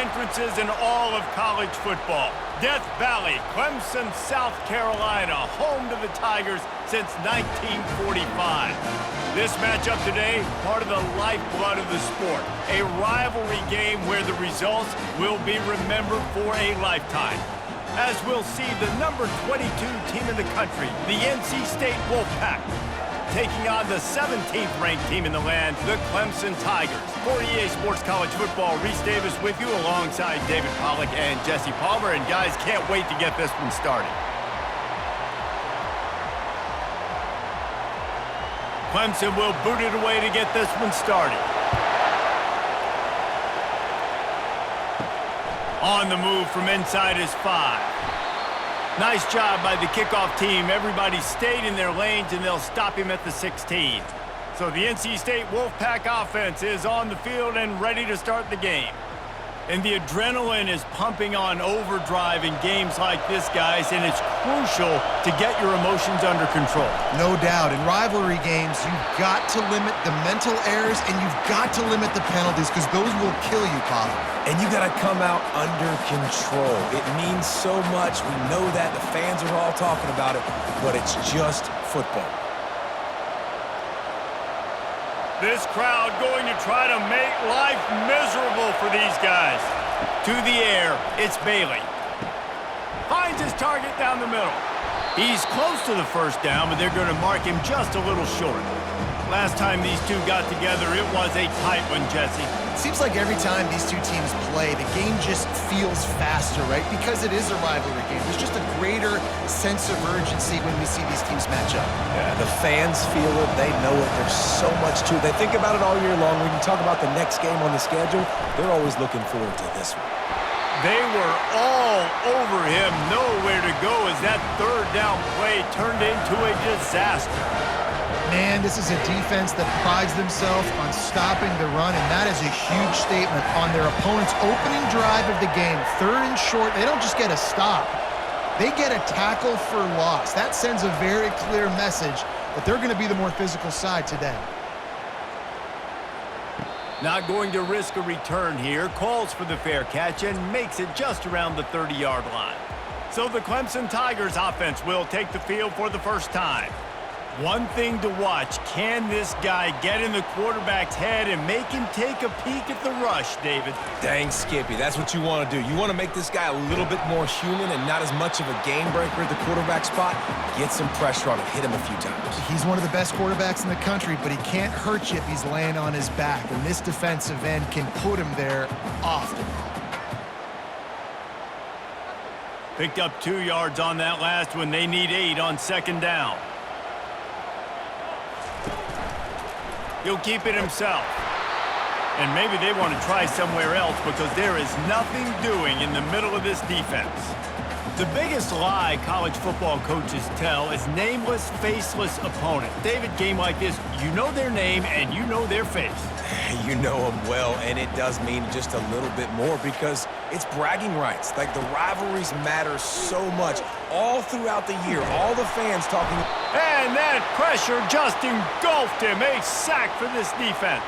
entrances in all of college football. Death Valley, Clemson, South Carolina, home to the Tigers since 1945. This matchup today, part of the lifeblood of the sport. A rivalry game where the results will be remembered for a lifetime. As we'll see the number 22 team in the country, the NC State Wolfpack, taking on the 17th ranked team in the land, the Clemson Tigers. For EA Sports College Football, Reese Davis with you alongside David Pollack and Jesse Palmer. And guys, can't wait to get this one started. Clemson will boot it away to get this one started. On the move from inside is 5. Nice job by the kickoff team. Everybody stayed in their lanes, and they'll stop him at the 16. So the NC State Wolfpack offense is on the field and ready to start the game. And the adrenaline is pumping on overdrive in games like this, guys, and it's crucial to get your emotions under control. No doubt. In rivalry games, you've got to limit the mental errors, and you've got to limit the penalties, because those will kill you, Paul. And you got to come out under control. It means so much. We know that. The fans are all talking about it, but it's just football. This crowd going to try to make life miserable for these guys. To the air, it's Bailey. Finds his target down the middle. He's close to the first down, but they're going to mark him just a little short. Last time these two got together, it was a tight one, Jesse. It seems like every time these two teams play, the game just feels faster, right? Because it is a rivalry game. There's just a greater sense of urgency when we see these teams match up. Yeah, the fans feel it. They know it. There's so much to it. They think about it all year long. We can talk about the next game on the schedule. They're always looking forward to this one. They were all over him. Nowhere to go as that third down play turned into a disaster. Man, this is a defense that prides themselves on stopping the run, and that is a huge statement on their opponent's opening drive of the game. 3rd and short, they don't just get a stop. They get a tackle for loss. That sends a very clear message that they're going to be the more physical side today. Not going to risk a return here. Calls for the fair catch and makes it just around the 30-yard line. So the Clemson Tigers offense will take the field for the first time. One thing to watch, can this guy get in the quarterback's head and make him take a peek at the rush, David? Dang, Skippy, that's what you want to do. You want to make this guy a little bit more human and not as much of a game breaker at the quarterback spot. Get some pressure on him, hit him a few times. He's one of the best quarterbacks in the country, but he can't hurt you if he's laying on his back, and this defensive end can put him there often. Picked up 2 yards on that last one. They need 8 on 2nd down. He'll keep it himself. And maybe they want to try somewhere else because there is nothing doing in the middle of this defense. The biggest lie college football coaches tell is nameless, faceless opponent. David, game like this, you know their name and you know their face. You know them well, and it does mean just a little bit more because it's bragging rights. Like, the rivalries matter so much all throughout the year. All the fans talking. And that pressure just engulfed him. A sack for this defense.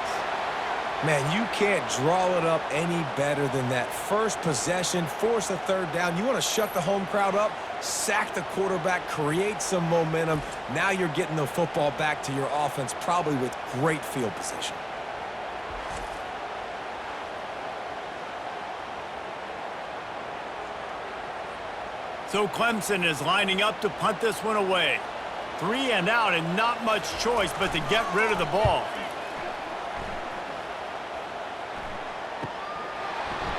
Man, you can't draw it up any better than that. First possession, force a 3rd down. You want to shut the home crowd up, sack the quarterback, create some momentum. Now you're getting the football back to your offense, probably with great field position. So Clemson is lining up to punt this one away. 3 and out and not much choice but to get rid of the ball.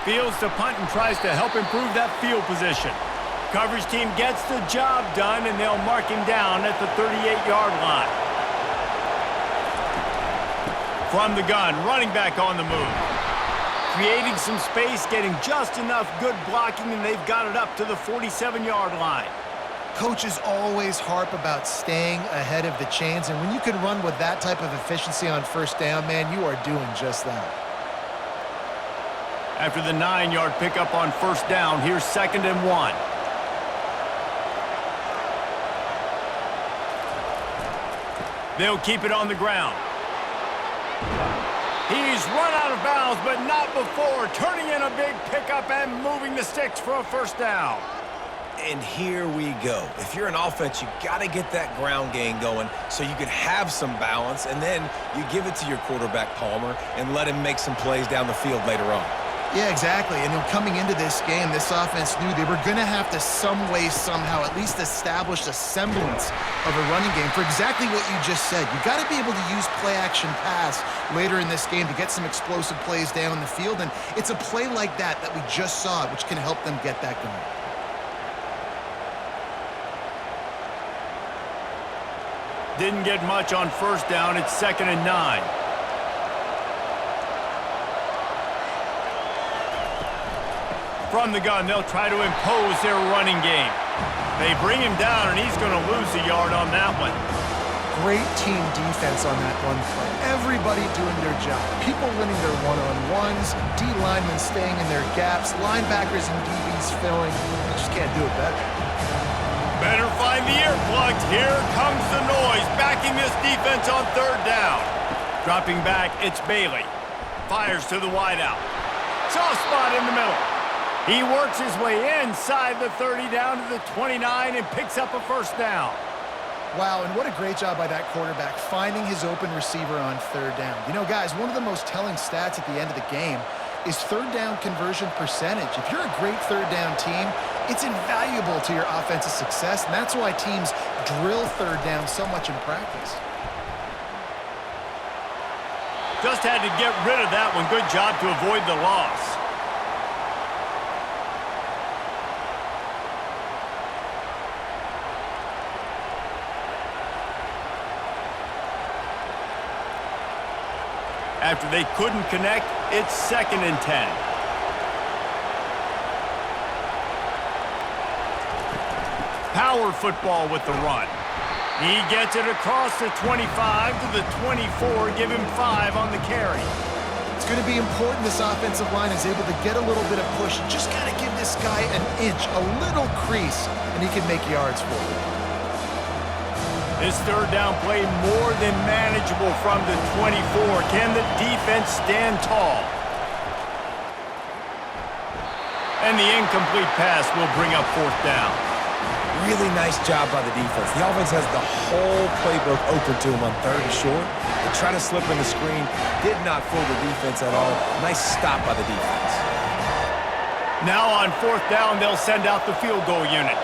Fields to punt and tries to help improve that field position. Coverage team gets the job done, and they'll mark him down at the 38-yard line. From the gun, running back on the move. Creating some space, getting just enough good blocking, and they've got it up to the 47-yard line. Coaches always harp about staying ahead of the chains, and when you can run with that type of efficiency on 1st down, man, you are doing just that. After the 9-yard pickup on 1st down, here's 2nd and 1. They'll keep it on the ground. He's run out of bounds, but not before turning in a big pickup and moving the sticks for a first down. And here we go. If you're an offense, you got to get that ground game going so you can have some balance, and then you give it to your quarterback, Palmer, and let him make some plays down the field later on. Yeah, exactly. And coming into this game, this offense knew they were going to have to some way, somehow, at least establish a semblance of a running game for exactly what you just said. You got to be able to use play-action pass later in this game to get some explosive plays down the field, and it's a play like that we just saw, which can help them get that going. Didn't get much on first down. It's 2nd and 9. From the gun, they'll try to impose their running game. They bring him down, and he's going to lose a yard on that one. Great team defense on that one play. Everybody doing their job. People winning their one-on-ones, D linemen staying in their gaps, linebackers and DBs filling. They just can't do it better. Better find the earplugs. Here comes the noise, backing this defense on 3rd down. Dropping back, it's Bailey. Fires to the wideout. Soft spot in the middle. He works his way inside the 30 down to the 29 and picks up a first down. Wow, and what a great job by that quarterback finding his open receiver on 3rd down. You know, guys, one of the most telling stats at the end of the game is 3rd down conversion percentage. If you're a great 3rd down team, it's invaluable to your offensive success, and that's why teams drill 3rd down so much in practice. Just had to get rid of that one. Good job to avoid the loss. After they couldn't connect, it's 2nd and 10. Power football with the run. He gets it across the 25 to the 24, give him 5 on the carry. It's going to be important this offensive line is able to get a little bit of push. Just got to give this guy an inch, a little crease, and he can make yards for you. This 3rd down play more than manageable from the 24. Can the defense stand tall? And the incomplete pass will bring up 4th down. Really nice job by the defense. The offense has the whole playbook open to him on 3rd and short. They try to slip in the screen. Did not fool the defense at all. Nice stop by the defense. Now on 4th down, they'll send out the field goal unit.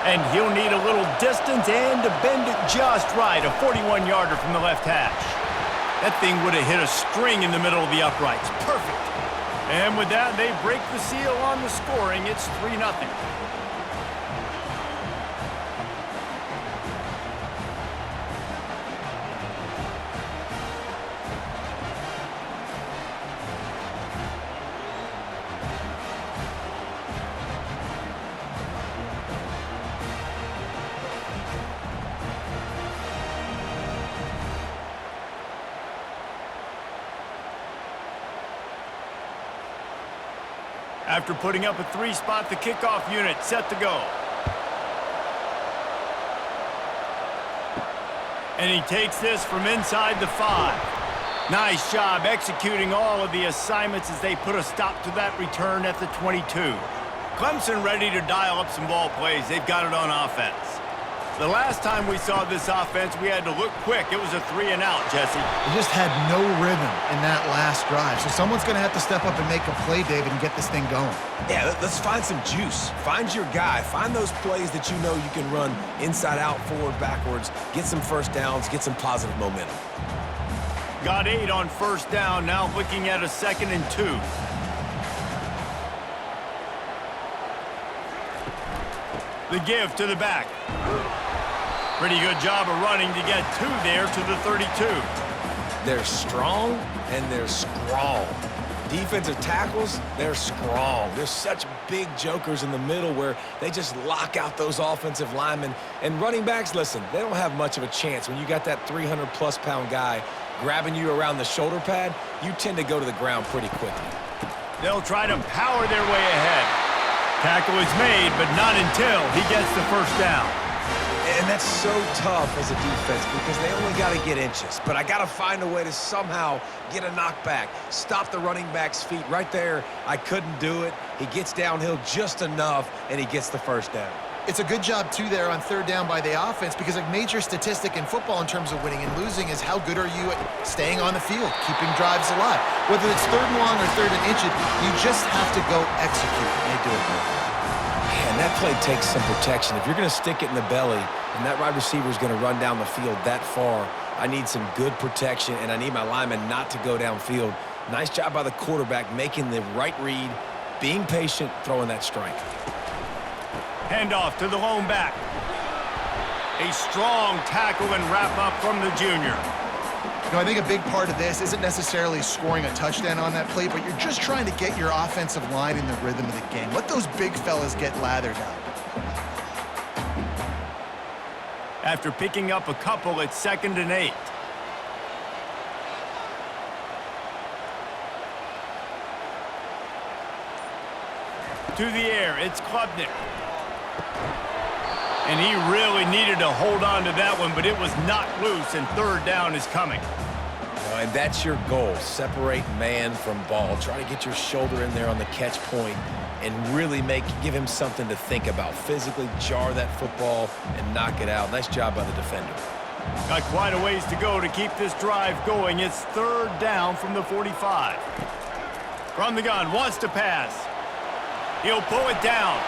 And he'll need a little distance and to bend it just right. A 41-yarder from the left hash. That thing would have hit a string in the middle of the uprights. Perfect. And with that, they break the seal on the scoring. It's 3-0. After putting up a 3-spot, the kickoff unit set to go. And he takes this from inside the 5. Nice job executing all of the assignments as they put a stop to that return at the 22. Clemson ready to dial up some ball plays. They've got it on offense. The last time we saw this offense, we had to look quick. It was a 3-and-out, Jesse. They just had no rhythm in that last drive. So someone's going to have to step up and make a play, David, and get this thing going. Yeah, let's find some juice. Find your guy. Find those plays that you know you can run inside out, forward, backwards. Get some first downs. Get some positive momentum. Got 8 on 1st down. Now looking at a 2nd and 2. The give to the back. Pretty good job of running to get 2 there to the 32. They're strong and they're strong. Defensive tackles, they're strong. They're such big jokers in the middle where they just lock out those offensive linemen. And running backs, listen, they don't have much of a chance. When you got that 300-plus pound guy grabbing you around the shoulder pad, you tend to go to the ground pretty quickly. They'll try to power their way ahead. Tackle is made, but not until he gets the first down. And that's so tough as a defense because they only got to get inches. But I got to find a way to somehow get a knockback, stop the running back's feet. Right there, I couldn't do it. He gets downhill just enough, and he gets the first down. It's a good job, too, there on third down by the offense because a major statistic in football in terms of winning and losing is how good are you at staying on the field, keeping drives alive. Whether it's third and long or third and inches, you just have to go execute, and they do it. Man, that play takes some protection. If you're going to stick it in the belly and that wide receiver is going to run down the field that far, I need some good protection, and I need my lineman not to go downfield. Nice job by the quarterback making the right read, being patient, throwing that strike. Handoff to the lone back. A strong tackle and wrap up from the junior. You know, I think a big part of this isn't necessarily scoring a touchdown on that play, but you're just trying to get your offensive line in the rhythm of the game. Let those big fellas get lathered up. After picking up a couple, it's 2nd and 8. To the air, it's Klubnik. And he really needed to hold on to that one, but it was knocked loose, and third down is coming. And that's your goal, separate man from ball. Try to get your shoulder in there on the catch point and really give him something to think about. Physically jar that football and knock it out. Nice job by the defender. Got quite a ways to go to keep this drive going. It's third down from the 45. From the gun, wants to pass. He'll pull it down.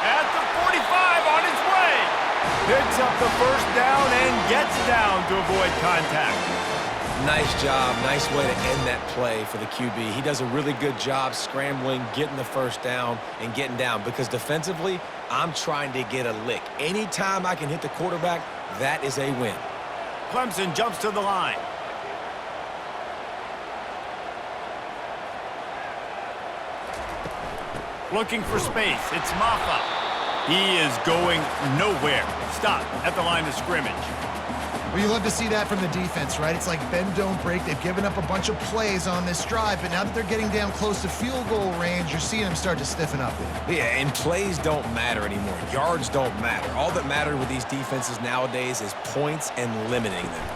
At the 45 on his way. Picks up the first down and gets down to avoid contact. Nice job. Nice way to end that play for the QB. He does a really good job scrambling, getting the first down, and getting down. Because defensively, I'm trying to get a lick. Anytime I can hit the quarterback, that is a win. Clemson jumps to the line. Looking for space. It's Maffa. He is going nowhere. Stop at the line of scrimmage. Well, you love to see that from the defense, right? It's like bend, don't break. They've given up a bunch of plays on this drive, but now that they're getting down close to field goal range, you're seeing them start to stiffen up. Yeah, and plays don't matter anymore. Yards don't matter. All that matters with these defenses nowadays is points and limiting them.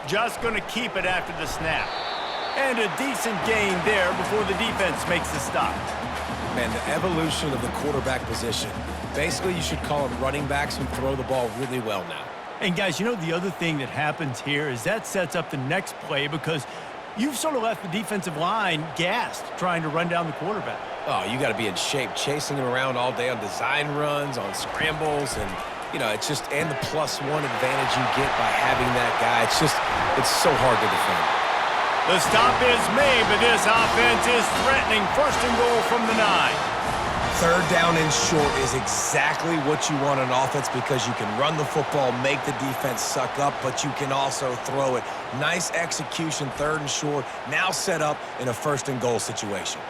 Just going to keep it after the snap. And a decent gain there before the defense makes the stop. Man, the evolution of the quarterback position. Basically, you should call them running backs who throw the ball really well now. And guys, you know the other thing that happens here is that sets up the next play because you've sort of left the defensive line gassed trying to run down the quarterback. Oh, you got to be in shape, chasing him around all day on design runs, on scrambles, and, you know, it's just, and the +1 advantage you get by having that guy. It's so hard to defend. The stop is made, but this offense is threatening. 1st and goal from the 9. Third down and short is exactly what you want on offense because you can run the football, make the defense suck up, but you can also throw it. Nice execution, 3rd and short, now set up in a 1st and goal situation.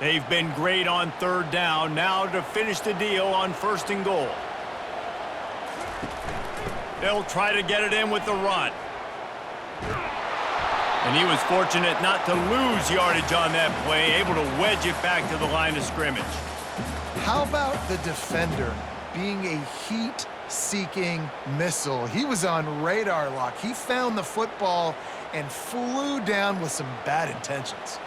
They've been great on 3rd down. Now to finish the deal on 1st and goal. They'll try to get it in with the run. And he was fortunate not to lose yardage on that play, able to wedge it back to the line of scrimmage. How about the defender being a heat-seeking missile? He was on radar lock. He found the football and flew down with some bad intentions.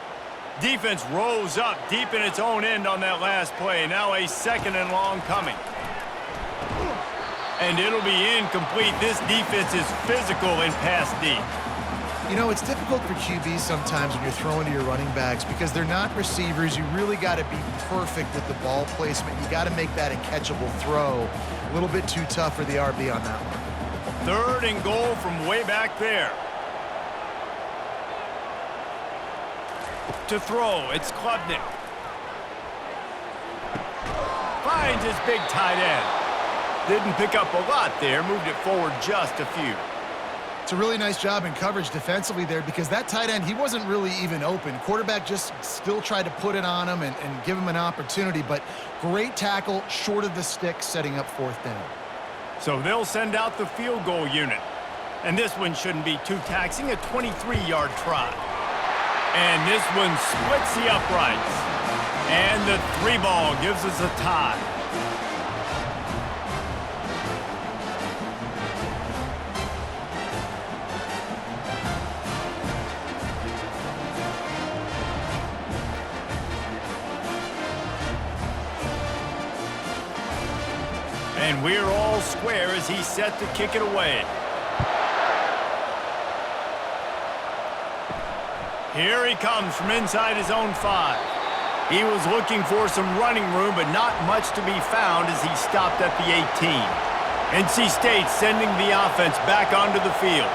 Defense rose up deep in its own end on that last play. Now a 2nd and long coming. And it'll be incomplete. This defense is physical in pass deep. You know, it's difficult for QBs sometimes when you're throwing to your running backs because they're not receivers. You really got to be perfect with the ball placement. You got to make that a catchable throw. A little bit too tough for the RB on that one. 3rd and goal from way back there. To throw, it's Klubnik. Finds his big tight end. Didn't pick up a lot there, moved it forward just a few. It's a really nice job in coverage defensively there because that tight end, he wasn't really even open. Quarterback just still tried to put it on him and give him an opportunity, but great tackle, short of the stick, setting up 4th down. So they'll send out the field goal unit. And this one shouldn't be too taxing, a 23-yard try. And this one splits the uprights. And the 3-ball gives us a tie. And we're all square as he's set to kick it away. Here he comes from inside his own 5. He was looking for some running room, but not much to be found as he stopped at the 18. NC State sending the offense back onto the field.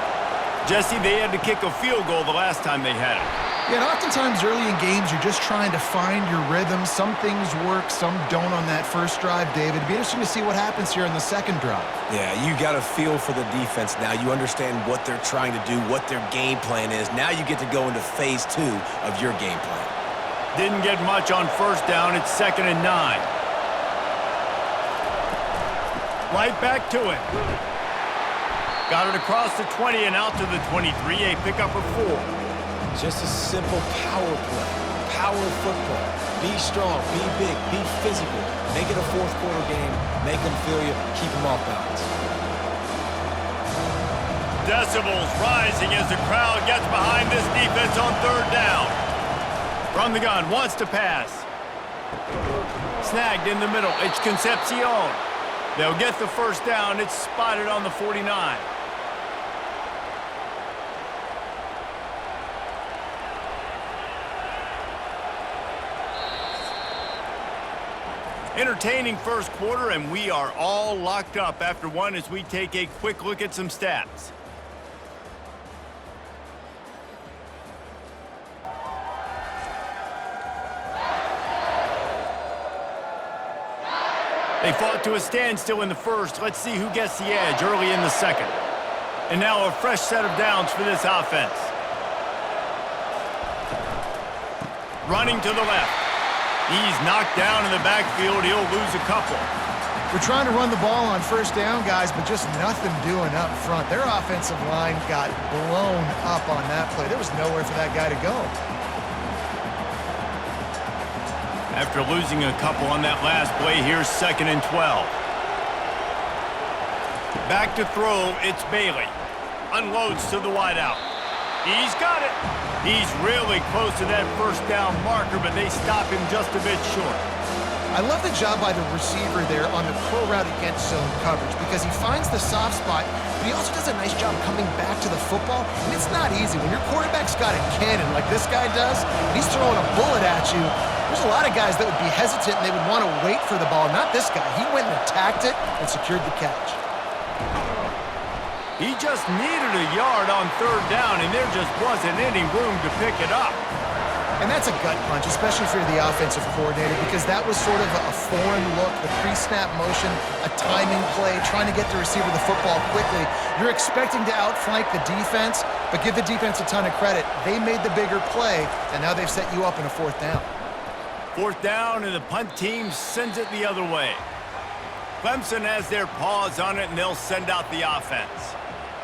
Jesse, they had to kick a field goal the last time they had it. Yeah, and oftentimes early in games, you're just trying to find your rhythm. Some things work, some don't on that first drive, David. It'd be interesting to see what happens here in the second drive. Yeah, you got a feel for the defense now. You understand what they're trying to do, what their game plan is. Now you get to go into phase 2 of your game plan. Didn't get much on first down. It's 2nd and 9. Right back to it. Got it across the 20 and out to the 23. A pickup of 4. Just a simple power play. Power football. Be strong, be big, be physical. Make it a fourth quarter game. Make them feel you. Keep them off balance. Decibels rising as the crowd gets behind this defense on 3rd down. From the gun, wants to pass. Snagged in the middle. It's Concepcion. They'll get the first down. It's spotted on the 49. Entertaining first quarter, and we are all locked up after one as we take a quick look at some stats. They fought to a standstill in the first. Let's see who gets the edge early in the second. And now a fresh set of downs for this offense. Running to the left. He's knocked down in the backfield. He'll lose a couple. We're trying to run the ball on first down, guys, but just nothing doing up front. Their offensive line got blown up on that play. There was nowhere for that guy to go. After losing a couple on that last play, here's 2nd and 12. Back to throw, it's Bailey. Unloads to the wideout. He's got it. He's really close to that first down marker, but they stop him just a bit short. I love the job by the receiver there on the pro route against zone coverage because he finds the soft spot, but he also does a nice job coming back to the football, and it's not easy. When your quarterback's got a cannon like this guy does, and he's throwing a bullet at you, there's a lot of guys that would be hesitant and they would want to wait for the ball. Not this guy. He went and attacked it and secured the catch. He just needed a yard on 3rd down, and there just wasn't any room to pick it up. And that's a gut punch, especially for the offensive coordinator, because that was sort of a foreign look, the pre-snap motion, a timing play, trying to get the receiver the football quickly. You're expecting to outflank the defense, but give the defense a ton of credit. They made the bigger play, and now they've set you up in a 4th down. 4th down, and the punt team sends it the other way. Clemson has their paws on it, and they'll send out the offense.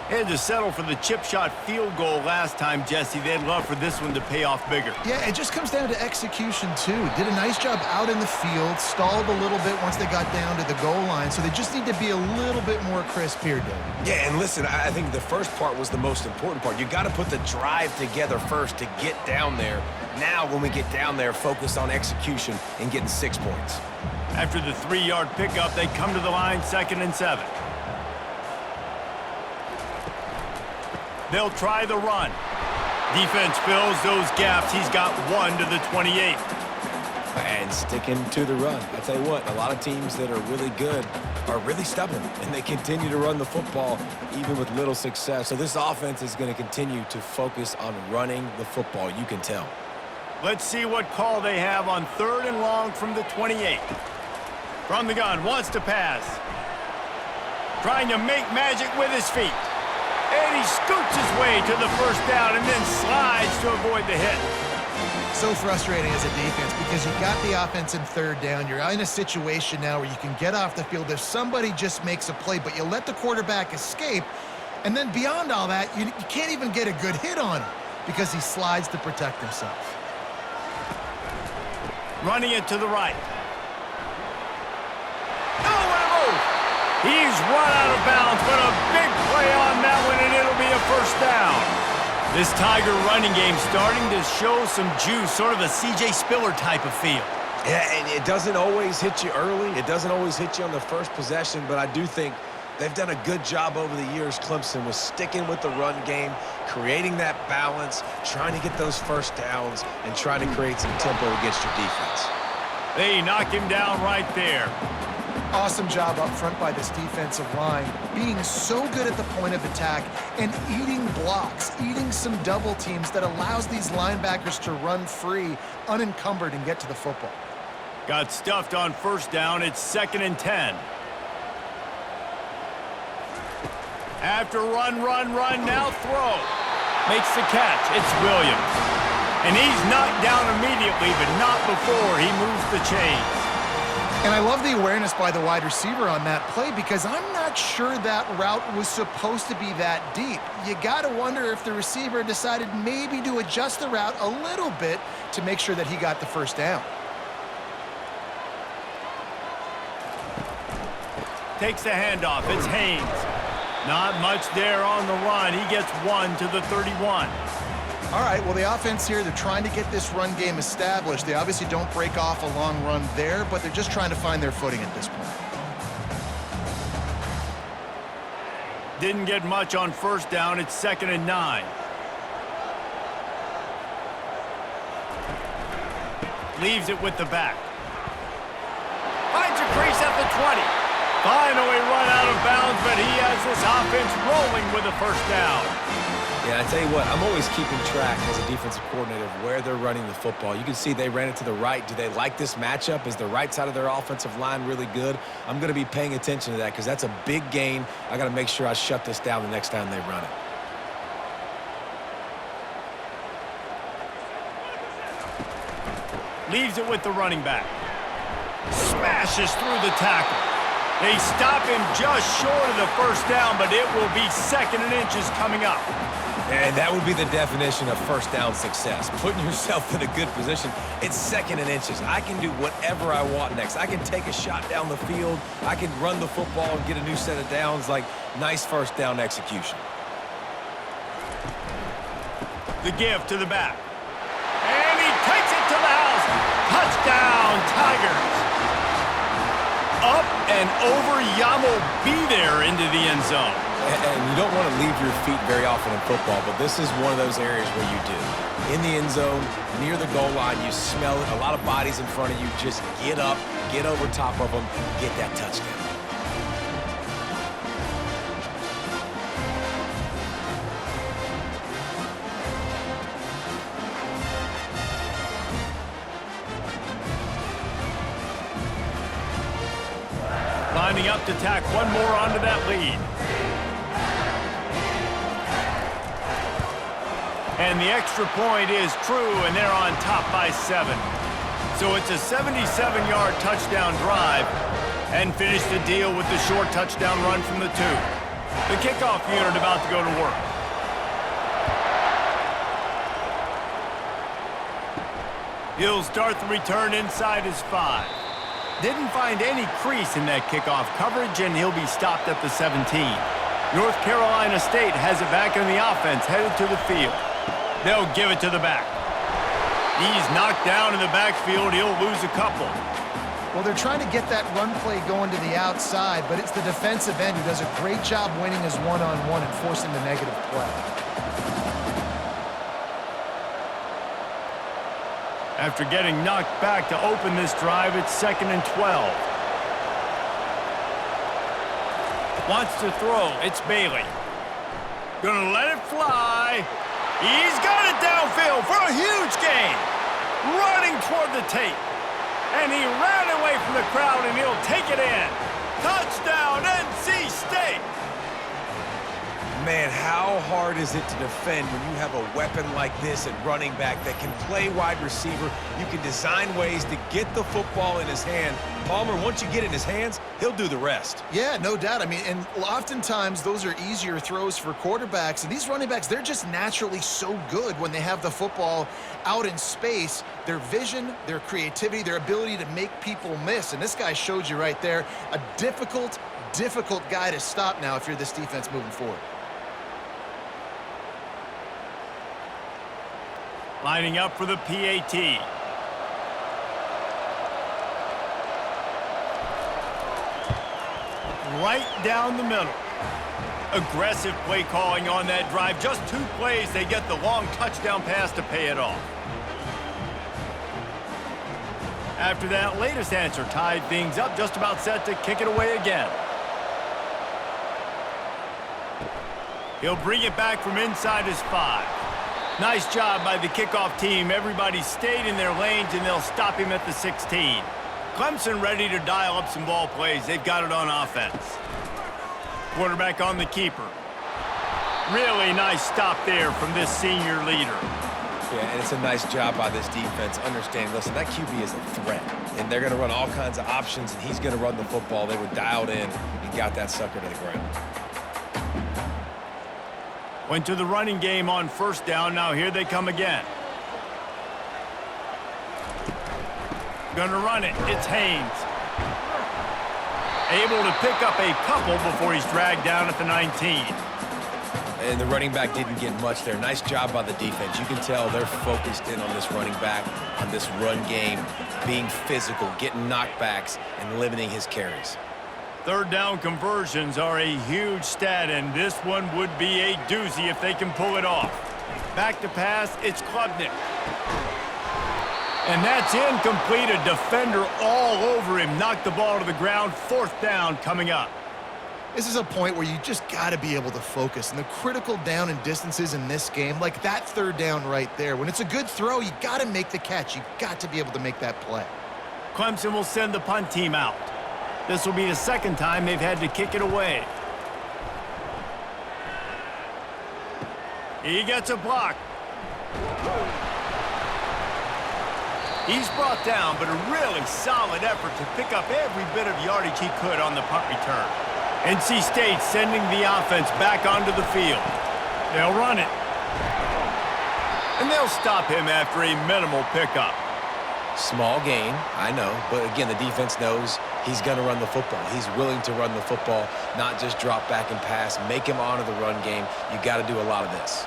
They had to settle for the chip shot field goal last time, Jesse. They'd love for this one to pay off bigger. Yeah, it just comes down to execution, too. Did a nice job out in the field, stalled a little bit once they got down to the goal line, so they just need to be a little bit more crisp here, David. Yeah, and listen, I think the first part was the most important part. You got to put the drive together first to get down there. Now, when we get down there, focus on execution and getting 6 points. After the 3-yard pickup, they come to the line 2nd and 7. They'll try the run. Defense fills those gaps. He's got 1 to the 28. And sticking to the run. I tell you what, a lot of teams that are really good are really stubborn, and they continue to run the football even with little success. So this offense is going to continue to focus on running the football. You can tell. Let's see what call they have on 3rd and long from the 28. From the gun, wants to pass. Trying to make magic with his feet. And he scoots his way to the first down and then slides to avoid the hit. So frustrating as a defense because you got the offense in 3rd down. You're in a situation now where you can get off the field if somebody just makes a play, but you let the quarterback escape, And then beyond all that, you can't even get a good hit on him because he slides to protect himself. Running it to the right. Oh, what a move! He's run out of bounds, but a big play on that one, and it'll be a first down. This Tiger running game starting to show some juice, sort of a C.J. Spiller type of feel. Yeah, and it doesn't always hit you early. It doesn't always hit you on the first possession, but I do think they've done a good job over the years, Clemson, with sticking with the run game, creating that balance, trying to get those first downs, and trying to create some tempo against your defense. They knock him down right there. Awesome job up front by this defensive line, being so good at the point of attack and eating blocks, eating some double teams that allows these linebackers to run free, unencumbered, and get to the football. Got stuffed on first down. It's 2nd and 10. After run, now throw. Makes the catch. It's Williams. And he's knocked down immediately, but not before he moves the chains. And I love the awareness by the wide receiver on that play because I'm not sure that route was supposed to be that deep. You got to wonder if the receiver decided maybe to adjust the route a little bit to make sure that he got the first down. Takes the handoff. It's Haynes. Not much there on the run. He gets 1 to the 31. All right, well, the offense here, they're trying to get this run game established. They obviously don't break off a long run there, but they're just trying to find their footing at this point. Didn't get much on first down. It's 2nd and 9. Leaves it with the back. Finds a crease at the 20. Finally run out of bounds, but he has this offense rolling with a first down. Yeah, I tell you what, I'm always keeping track as a defensive coordinator of where they're running the football. You can see they ran it to the right. Do they like this matchup? Is the right side of their offensive line really good? I'm going to be paying attention to that because that's a big gain. I got to make sure I shut this down the next time they run it. Leaves it with the running back. Smashes through the tackle. They stop him just short of the first down, but it will be 2nd and inches coming up. And that would be the definition of first down success, putting yourself in a good position. It's 2nd and inches. I can do whatever I want next. I can take a shot down the field. I can run the football and get a new set of downs. Like, nice first down execution. The give to the back. And he takes it to the house. Touchdown, Tigers. Up and over, Yamo be there into the end zone. And you don't want to leave your feet very often in football, but this is one of those areas where you do. In the end zone, near the goal line, you smell it. A lot of bodies in front of you. Just get up, get over top of them, get that touchdown. Lining up to tack one more onto that lead. And the extra point is true, and they're on top by 7. So it's a 77-yard touchdown drive, and finish the deal with the short touchdown run from the 2. The kickoff unit about to go to work. He'll start the return inside his 5. Didn't find any crease in that kickoff coverage, and he'll be stopped at the 17. North Carolina State has it back in the offense, headed to the field. They'll give it to the back. He's knocked down in the backfield. He'll lose a couple. Well, they're trying to get that run play going to the outside, but it's the defensive end who does a great job winning his one-on-one and forcing the negative play. After getting knocked back to open this drive, it's 2nd and 12. Wants to throw. It's Bailey. Gonna let it fly. He's got it downfield for a huge gain. Running toward the tape. And he ran away from the crowd, and he'll take it in. Touchdown, NC State. Man, how hard is it to defend when you have a weapon like this at running back that can play wide receiver? You can design ways to get the football in his hand. Palmer, once you get it in his hands, he'll do the rest. Yeah, no doubt. I mean, and oftentimes those are easier throws for quarterbacks. And these running backs, they're just naturally so good when they have the football out in space. Their vision, their creativity, their ability to make people miss. And this guy showed you right there, a difficult guy to stop now if you're this defense moving forward. Lining up for the PAT. Right down the middle. Aggressive play calling on that drive. Just 2 plays, they get the long touchdown pass to pay it off. After that latest answer tied things up, just about set to kick it away again. He'll bring it back from inside his 5. Nice job by the kickoff team. Everybody stayed in their lanes, and they'll stop him at the 16. Clemson ready to dial up some ball plays. They've got it on offense. Quarterback on the keeper. Really nice stop there from this senior leader. Yeah, and it's a nice job by this defense. Understanding, listen, that QB is a threat, and they're going to run all kinds of options, and he's going to run the football. They were dialed in and got that sucker to the ground. Went to the running game on first down. Now here they come again. Gonna run it. It's Haynes. Able to pick up a couple before he's dragged down at the 19. And the running back didn't get much there. Nice job by the defense. You can tell they're focused in on this running back, on this run game, being physical, getting knockbacks, and limiting his carries. Third down conversions are a huge stat, and this one would be a doozy if they can pull it off. Back to pass, it's Klubnik. And that's incomplete. A defender all over him. Knocked the ball to the ground. 4th down coming up. This is a point where you just got to be able to focus. And the critical down and distances in this game, like that 3rd down right there, when it's a good throw, you got to make the catch. You got to be able to make that play. Clemson will send the punt team out. This will be the 2nd time they've had to kick it away. He gets a block. He's brought down, but a really solid effort to pick up every bit of yardage he could on the punt return. NC State sending the offense back onto the field. They'll run it. And they'll stop him after a minimal pickup. Small gain, I know, but again, the defense knows he's going to run the football. He's willing to run the football, not just drop back and pass, make him honor the run game. You got to do a lot of this.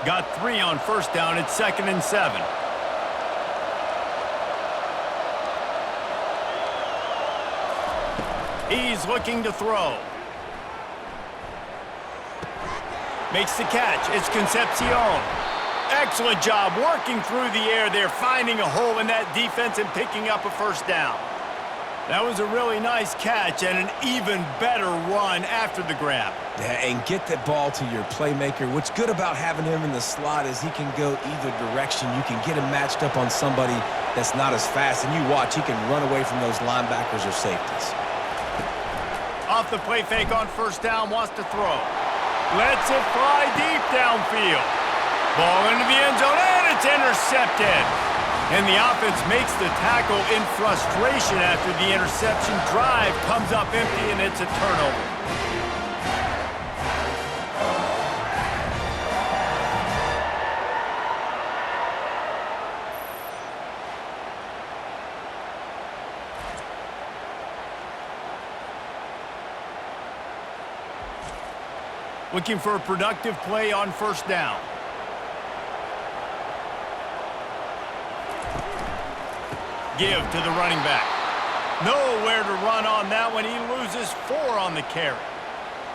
Got 3 on first down. It's 2nd and 7. He's looking to throw. Makes the catch. It's Concepcion. Excellent job working through the air there, finding a hole in that defense and picking up a first down. That was a really nice catch and an even better run after the grab. Yeah, and get the ball to your playmaker. What's good about having him in the slot is he can go either direction. You can get him matched up on somebody that's not as fast, and you watch, he can run away from those linebackers or safeties. Off the play fake on first down, wants to throw. Lets it fly deep downfield. Ball into the end zone, and it's intercepted. And the offense makes the tackle in frustration after the interception. Drive comes up empty, and it's a turnover. Looking for a productive play on first down. Give to the running back. Nowhere to run on that one. He loses 4 on the carry.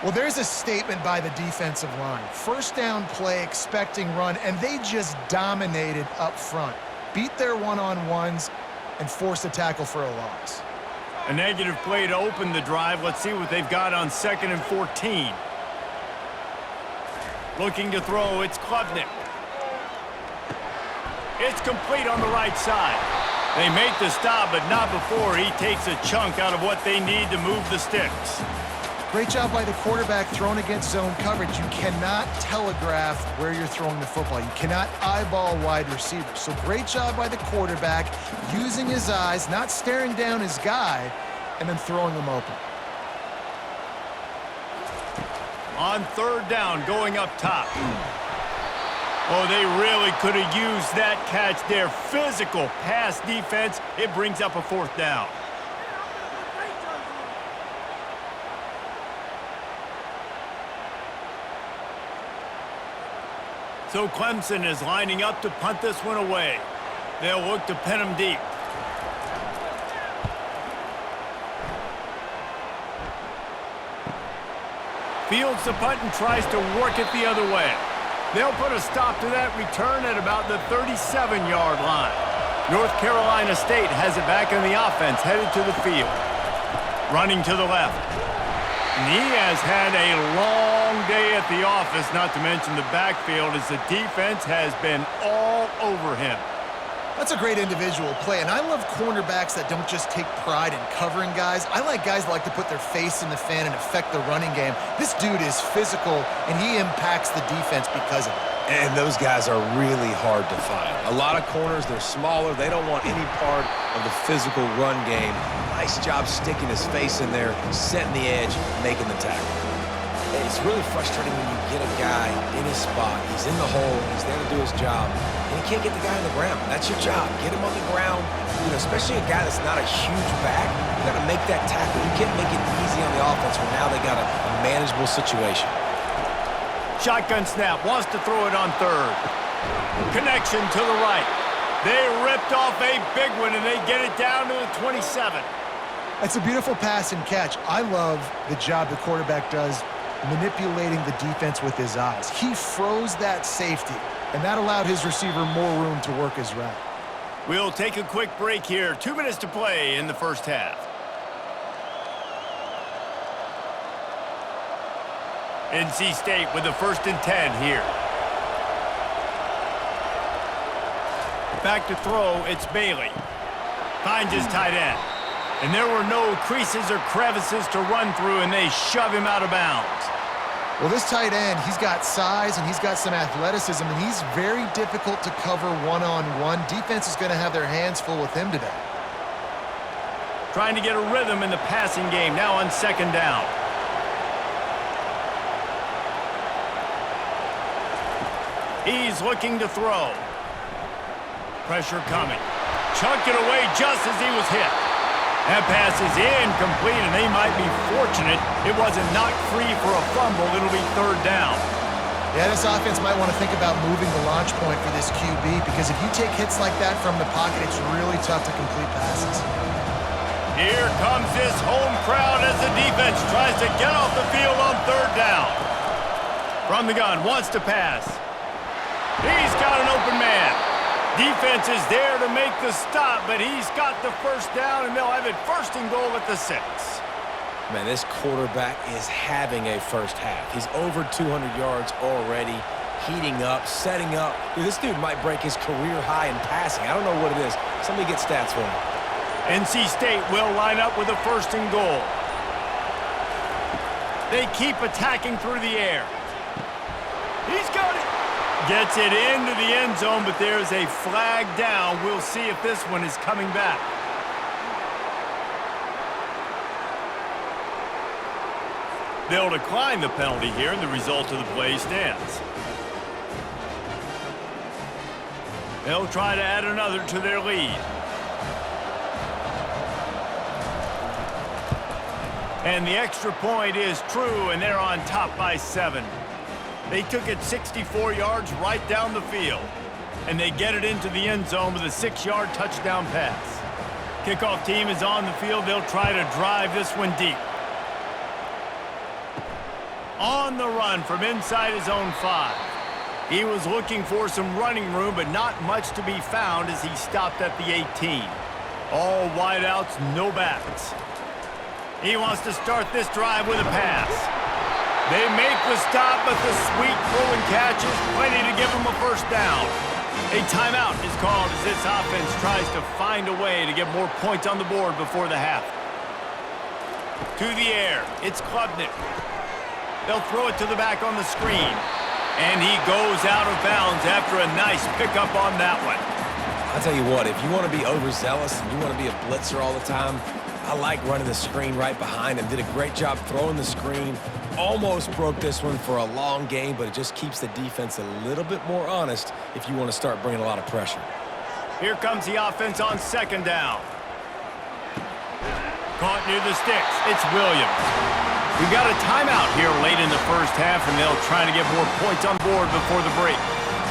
Well, there's a statement by the defensive line. First down play, expecting run, and they just dominated up front. Beat their one-on-ones and forced a tackle for a loss. A negative play to open the drive. Let's see what they've got on 2nd and 14. Looking to throw, it's Klubnik. It's complete on the right side. They make the stop, but not before he takes a chunk out of what they need to move the sticks. Great job by the quarterback throwing against zone coverage. You cannot telegraph where you're throwing the football. You cannot eyeball wide receivers. So great job by the quarterback using his eyes, not staring down his guy, and then throwing him open. On third down, going up top. Oh, they really could have used that catch there. Physical pass defense. It brings up a fourth down. So Clemson is lining up to punt this one away. They'll look to pin him deep. Fields the punt and tries to work it the other way. They'll put a stop to that return at about the 37-yard line. North Carolina State has it back in the offense, headed to the field. Running to the left. And he has had a long day at the office, not to mention the backfield, as the defense has been all over him. That's a great individual play, and I love cornerbacks that don't just take pride in covering guys. I like guys that like to put their face in the fan and affect the running game. This dude is physical, and he impacts the defense because of it. And those guys are really hard to find. A lot of corners, they're smaller. They don't want any part of the physical run game. Nice job sticking his face in there, setting the edge, making the tackle. It's really frustrating when you get a guy in his spot. He's in the hole. He's there to do his job. And you can't get the guy on the ground. That's your job. Get him on the ground. You know, especially a guy that's not a huge back. You got to make that tackle. You can't make it easy on the offense when now they got a manageable situation. Shotgun snap. Wants to throw it on third. Connection to the right. They ripped off a big one, and they get it down to the 27. That's a beautiful pass and catch. I love the job the quarterback does manipulating the defense with his eyes. He froze that safety, and that allowed his receiver more room to work his route. We'll take a quick break here. 2 minutes to play in the first half. NC State with the 1st and 10 here. Back to throw, it's Bailey. Finds his tight end. And there were no creases or crevices to run through, and they shove him out of bounds. Well, this tight end, he's got size and he's got some athleticism, and he's very difficult to cover one-on-one. Defense is going to have their hands full with him today. Trying to get a rhythm in the passing game, now on 2nd down. He's looking to throw. Pressure coming. Chunked it away just as he was hit. That pass is incomplete, and they might be fortunate it wasn't knocked free for a fumble. It'll be 3rd down. Yeah, this offense might want to think about moving the launch point for this QB, because if you take hits like that from the pocket, it's really tough to complete passes. Here comes this home crowd as the defense tries to get off the field on 3rd down. From the gun, wants to pass. He's got an open man. Defense is there to make the stop, but he's got the 1st down, and they'll have it 1st and goal at the 6. Man, this quarterback is having a first half. He's over 200 yards already, heating up, setting up. Dude, this dude might break his career high in passing. I don't know what it is. Somebody get stats for him. NC State will line up with a 1st and goal. They keep attacking through the air. He's got it. Gets it into the end zone, but there's a flag down. We'll see if this one is coming back. They'll decline the penalty here, and the result of the play stands. They'll try to add another to their lead. And the extra point is true, and they're on top by 7. They took it 64 yards right down the field, and they get it into the end zone with a 6-yard touchdown pass. Kickoff team is on the field. They'll try to drive this one deep. On the run from inside his own 5. He was looking for some running room, but not much to be found as he stopped at the 18. All wideouts, no backs. He wants to start this drive with a pass. They make the stop, but the sweet throw and catch is plenty to give them a 1st down. A timeout is called as this offense tries to find a way to get more points on the board before the half. To the air, it's Klubnik. They'll throw it to the back on the screen. And he goes out of bounds after a nice pickup on that one. I'll tell you what, if you want to be overzealous and you want to be a blitzer all the time, I like running the screen right behind him. Did a great job throwing the screen. Almost broke this one for a long game, but it just keeps the defense a little bit more honest if you want to start bringing a lot of pressure. Here comes the offense on second down. Caught near the sticks. It's Williams. We got a timeout here late in the first half, and they'll try to get more points on board before the break.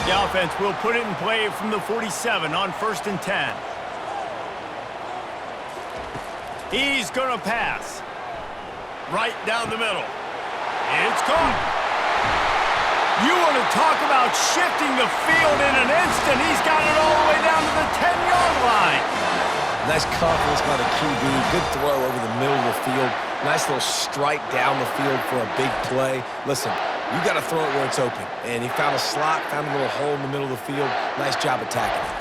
The offense will put it in play from the 47 on 1st and 10. He's going to pass. Right down the middle. It's caught. You want to talk about shifting the field in an instant. He's got it all the way down to the 10-yard line. Nice confidence by the QB. Good throw over the middle of the field. Nice little strike down the field for a big play. Listen, you got to throw it where it's open. And he found a slot, found a little hole in the middle of the field. Nice job attacking it.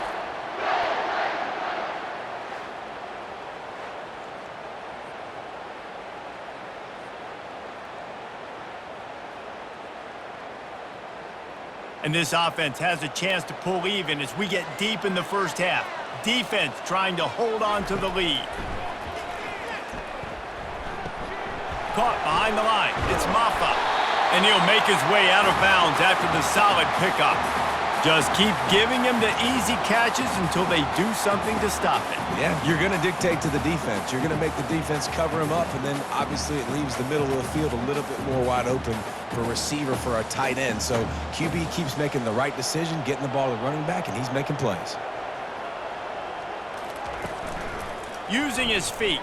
And this offense has a chance to pull even as we get deep in the first half. Defense trying to hold on to the lead. Caught behind the line. It's Maffa. And he'll make his way out of bounds after the solid pickup. Just keep giving him the easy catches until they do something to stop it. Yeah, you're going to dictate to the defense. You're going to make the defense cover him up, and then obviously it leaves the middle of the field a little bit more wide open for a receiver, for a tight end. So QB keeps making the right decision, getting the ball to the running back, and he's making plays. Using his feet.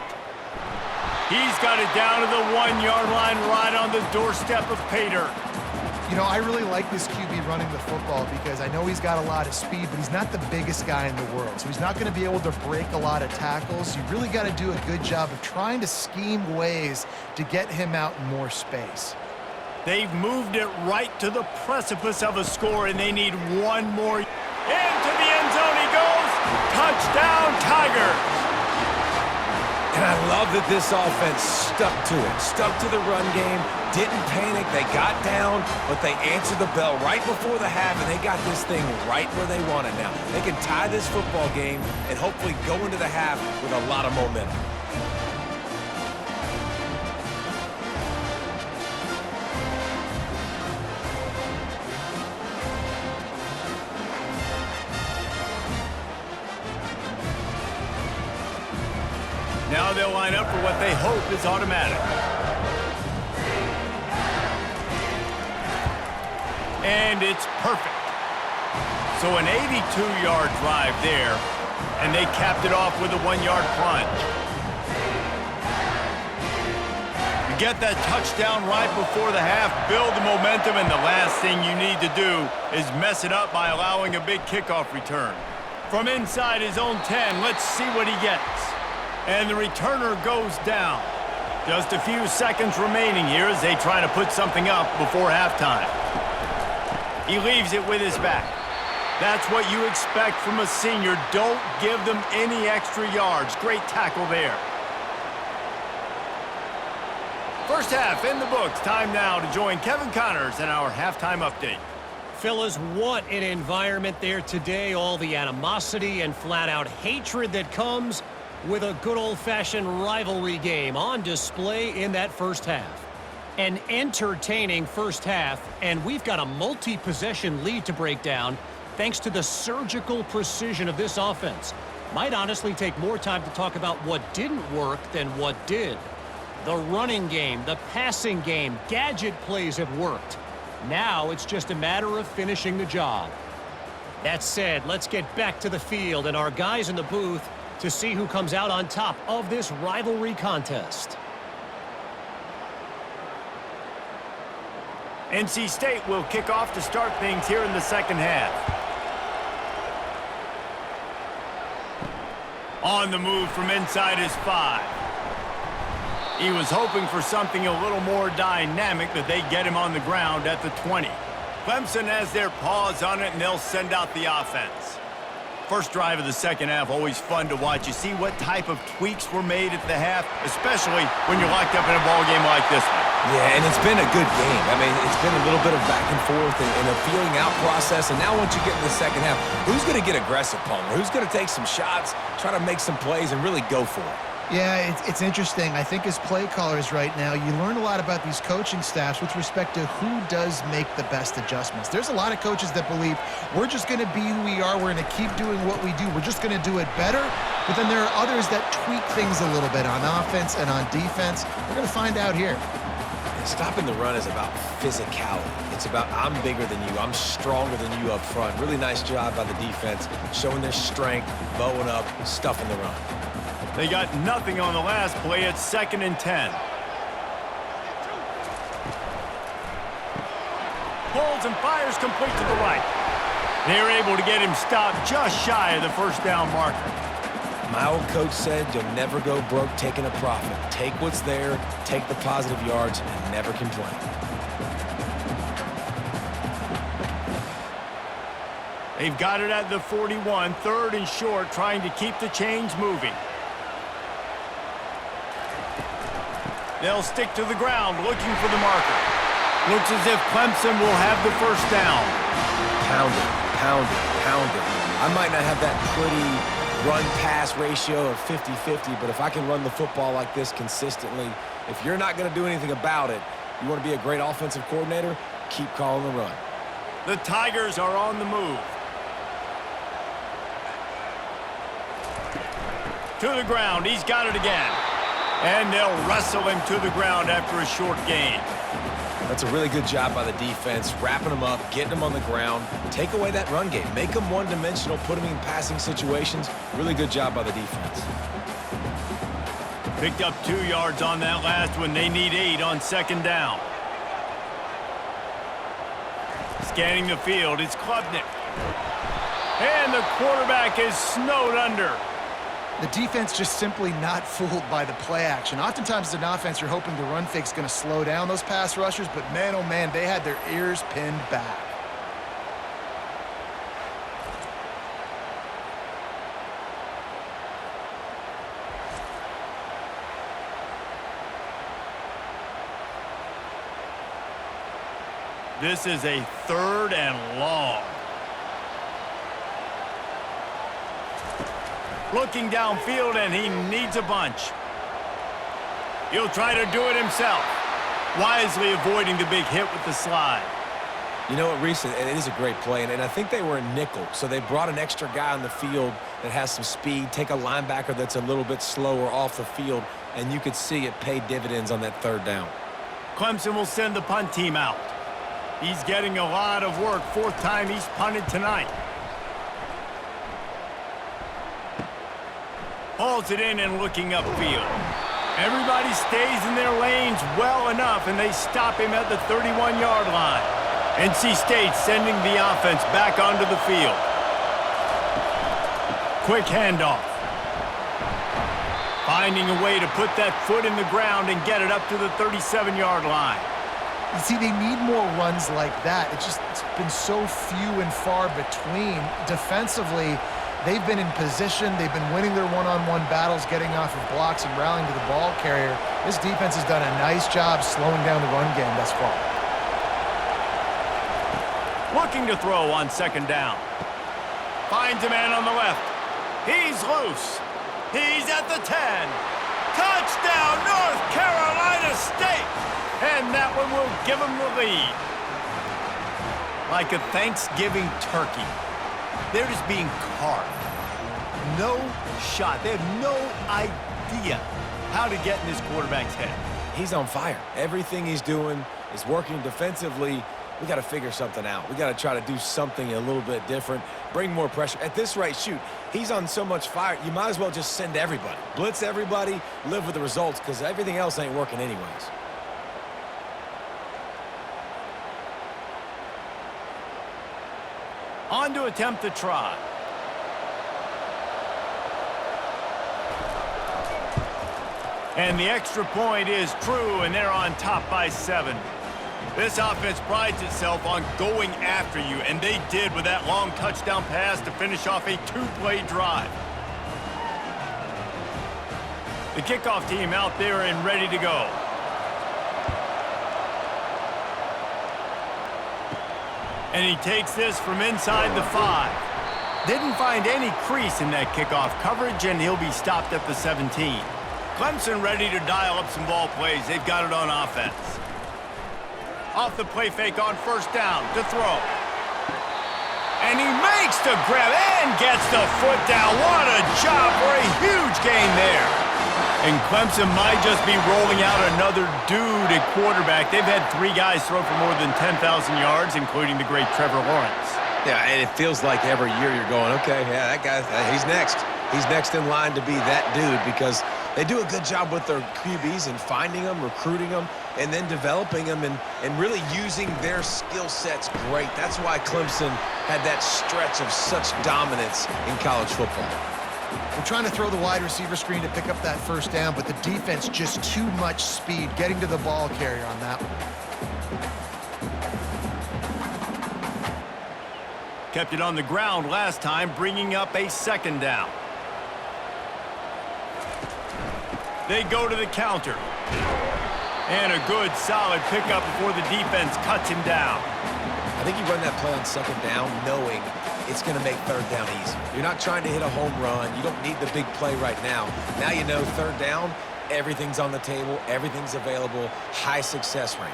He's got it down to the 1-yard line right on the doorstep of pay dirt. You know, I really like this QB running the football because I know he's got a lot of speed, but he's not the biggest guy in the world. So he's not going to be able to break a lot of tackles. You really got to do a good job of trying to scheme ways to get him out in more space. They've moved it right to the precipice of a score, and they need one more. Into the end zone he goes. Touchdown, Tigers. And I love that this offense stuck to it, stuck to the run game, didn't panic. They got down, but they answered the bell right before the half, and they got this thing right where they want it now. They can tie this football game and hopefully go into the half with a lot of momentum. Now they'll line up for what they hope is automatic. And it's perfect. So an 82-yard drive there, and they capped it off with a 1-yard plunge. You get that touchdown right before the half, build the momentum, and the last thing you need to do is mess it up by allowing a big kickoff return. From inside his own 10, let's see what he gets. And the returner goes down. Just a few seconds remaining here as they try to put something up before halftime. He leaves it with his back. That's what you expect from a senior. Don't give them any extra yards. Great tackle there. First half in the books. Time now to join Kevin Connors in our halftime update. Fellas, what an environment there today. All the animosity and flat-out hatred that comes with a good old-fashioned rivalry game on display in that first half. An entertaining first half, and we've got a multi-possession lead to break down thanks to the surgical precision of this offense. Might honestly take more time to talk about what didn't work than what did. The running game, the passing game, gadget plays have worked. Now it's just a matter of finishing the job. That said, let's get back to the field and our guys in the booth to see who comes out on top of this rivalry contest. NC State will kick off to start things here in the second half. On the move from inside his 5. He was hoping for something a little more dynamic, but they get him on the ground at the 20. Clemson has their paws on it, and they'll send out the offense. First drive of the second half, always fun to watch. You see what type of tweaks were made at the half, especially when you're locked up in a ball game like this one. Yeah, and it's been a good game. I mean, it's been a little bit of back and forth and a feeling out process. And now once you get in the second half, who's going to get aggressive, Palmer? Who's going to take some shots, try to make some plays, and really go for it? Yeah, it's interesting. I think as play callers right now, you learn a lot about these coaching staffs with respect to who does make the best adjustments. There's a lot of coaches that believe we're just going to be who we are. We're going to keep doing what we do. We're just going to do it better. But then there are others that tweak things a little bit on offense and on defense. We're going to find out here. Stopping the run is about physicality. It's about I'm bigger than you. I'm stronger than you up front. Really nice job by the defense, showing their strength, bowing up, stuffing the run. They got nothing on the last play. It's 2nd and 10. Pulls and fires complete to the right. They're able to get him stopped just shy of the first down marker. My old coach said you'll never go broke taking a profit. Take what's there, take the positive yards, and never complain. They've got it at the 41, 3rd and short, trying to keep the chains moving. They'll stick to the ground, looking for the marker. Looks as if Clemson will have the first down. Pound it, pound it, pound it. I might not have that pretty run-pass ratio of 50-50, but if I can run the football like this consistently, if you're not going to do anything about it, you want to be a great offensive coordinator, keep calling the run. The Tigers are on the move. To the ground, he's got it again. And they'll wrestle him to the ground after a short gain. That's a really good job by the defense, wrapping them up, getting them on the ground. Take away that run game. Make them one-dimensional, put them in passing situations. Really good job by the defense. Picked up 2 yards on that last one. They need 8 on 2nd down. Scanning the field, it's Klubnik. And the quarterback is snowed under. The defense just simply not fooled by the play action. Oftentimes as an offense, you're hoping the run fake's going to slow down those pass rushers, but man, oh man, they had their ears pinned back. This is a 3rd and long. Looking downfield, and he needs a bunch. He'll try to do it himself, wisely avoiding the big hit with the slide. You know what, Reese, it is a great play, and I think they were in nickel, so they brought an extra guy on the field that has some speed, take a linebacker that's a little bit slower off the field, and you could see it pay dividends on that 3rd down. Clemson will send the punt team out. He's getting a lot of work. 4th time he's punted tonight. Hauls it in and looking upfield. Everybody stays in their lanes well enough, and they stop him at the 31-yard line. NC State sending the offense back onto the field. Quick handoff. Finding a way to put that foot in the ground and get it up to the 37-yard line. You see, they need more runs like that. It's been so few and far between. Defensively, they've been in position. They've been winning their one-on-one battles, getting off of blocks and rallying to the ball carrier. This defense has done a nice job slowing down the run game thus far. Looking to throw on 2nd down. Finds a man on the left. He's loose. He's at the 10. Touchdown, North Carolina State! And that one will give them the lead. Like a Thanksgiving turkey. They're just being carved. No shot. They have no idea how to get in this quarterback's head. He's on fire. Everything he's doing is working defensively. We got to figure something out. We got to try to do something a little bit different, bring more pressure. At this rate, shoot, he's on so much fire, you might as well just send everybody. Blitz everybody, live with the results, because everything else ain't working anyways. On to attempt the try. And the extra point is true, and they're on top by 7. This offense prides itself on going after you, and they did with that long touchdown pass to finish off a two-play drive. The kickoff team out there and ready to go. And he takes this from inside the 5. Didn't find any crease in that kickoff coverage, and he'll be stopped at the 17. Clemson ready to dial up some ball plays. They've got it on offense. Off the play fake on first down to throw. And he makes the grab and gets the foot down. What a job for a huge gain there. And Clemson might just be rolling out another dude at quarterback. They've had 3 guys throw for more than 10,000 yards, including the great Trevor Lawrence. Yeah, and it feels like every year you're going, okay, yeah, that guy, he's next. He's next in line to be that dude because they do a good job with their QBs and finding them, recruiting them, and then developing them and really using their skill sets great. That's why Clemson had that stretch of such dominance in college football. We're trying to throw the wide receiver screen to pick up that first down, but the defense just too much speed getting to the ball carrier on that one. Kept it on the ground last time, bringing up a second down. They go to the counter. And a good, solid pickup before the defense cuts him down. I think you run that play on second down knowing it's going to make third down easy. You're not trying to hit a home run. You don't need the big play right now. Now you know third down, everything's on the table, everything's available, high success rate.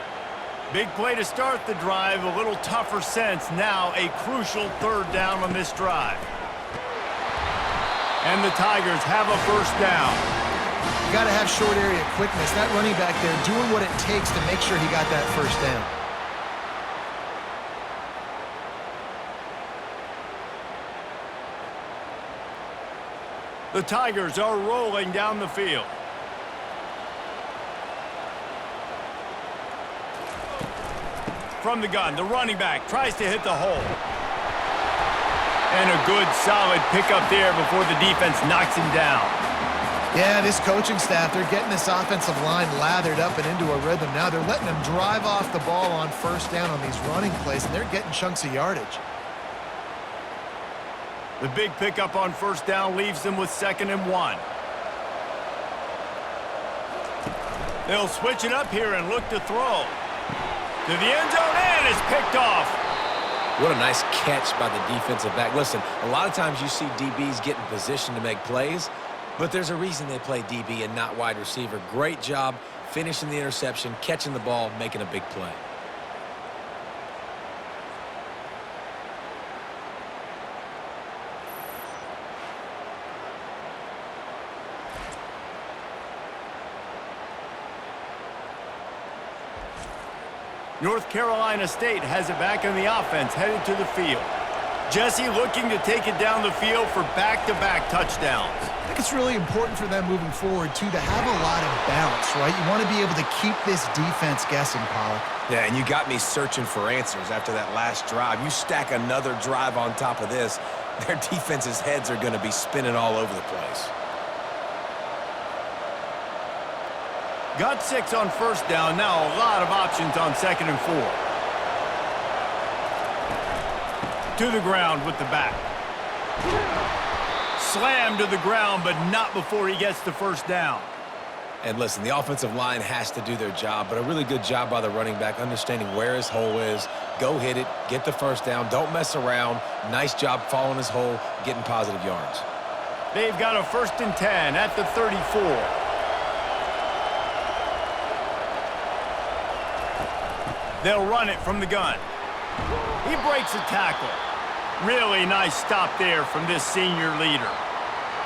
Big play to start the drive, a little tougher sense. Now a crucial third down on this drive. And the Tigers have a first down. You got to have short area quickness. That running back there doing what it takes to make sure he got that first down. The Tigers are rolling down the field. From the gun, the running back tries to hit the hole. And a good, solid pickup there before the defense knocks him down. Yeah, this coaching staff, they're getting this offensive line lathered up and into a rhythm now. They're letting them drive off the ball on first down on these running plays, and they're getting chunks of yardage. The big pickup on first down leaves them with 2nd and 1. They'll switch it up here and look to throw. To the end zone, and it's picked off. What a nice catch by the defensive back. Listen, a lot of times you see DBs get in position to make plays, but there's a reason they play DB and not wide receiver. Great job finishing the interception, catching the ball, making a big play. North Carolina State has it back in the offense, headed to the field. Jesse looking to take it down the field for back-to-back touchdowns. I think it's really important for them moving forward, too, to have a lot of balance, right? You want to be able to keep this defense guessing, Pollock. Yeah, and you got me searching for answers after that last drive. You stack another drive on top of this, their defense's heads are going to be spinning all over the place. Got 6 on first down. Now a lot of options on 2nd and 4. To the ground with the back. Slammed to the ground, but not before he gets the first down. And listen, the offensive line has to do their job, but a really good job by the running back understanding where his hole is. Go hit it, get the first down, don't mess around. Nice job following his hole, getting positive yards. They've got a 1st and 10 at the 34. They'll run it from the gun. He breaks a tackle. Really nice stop there from this senior leader.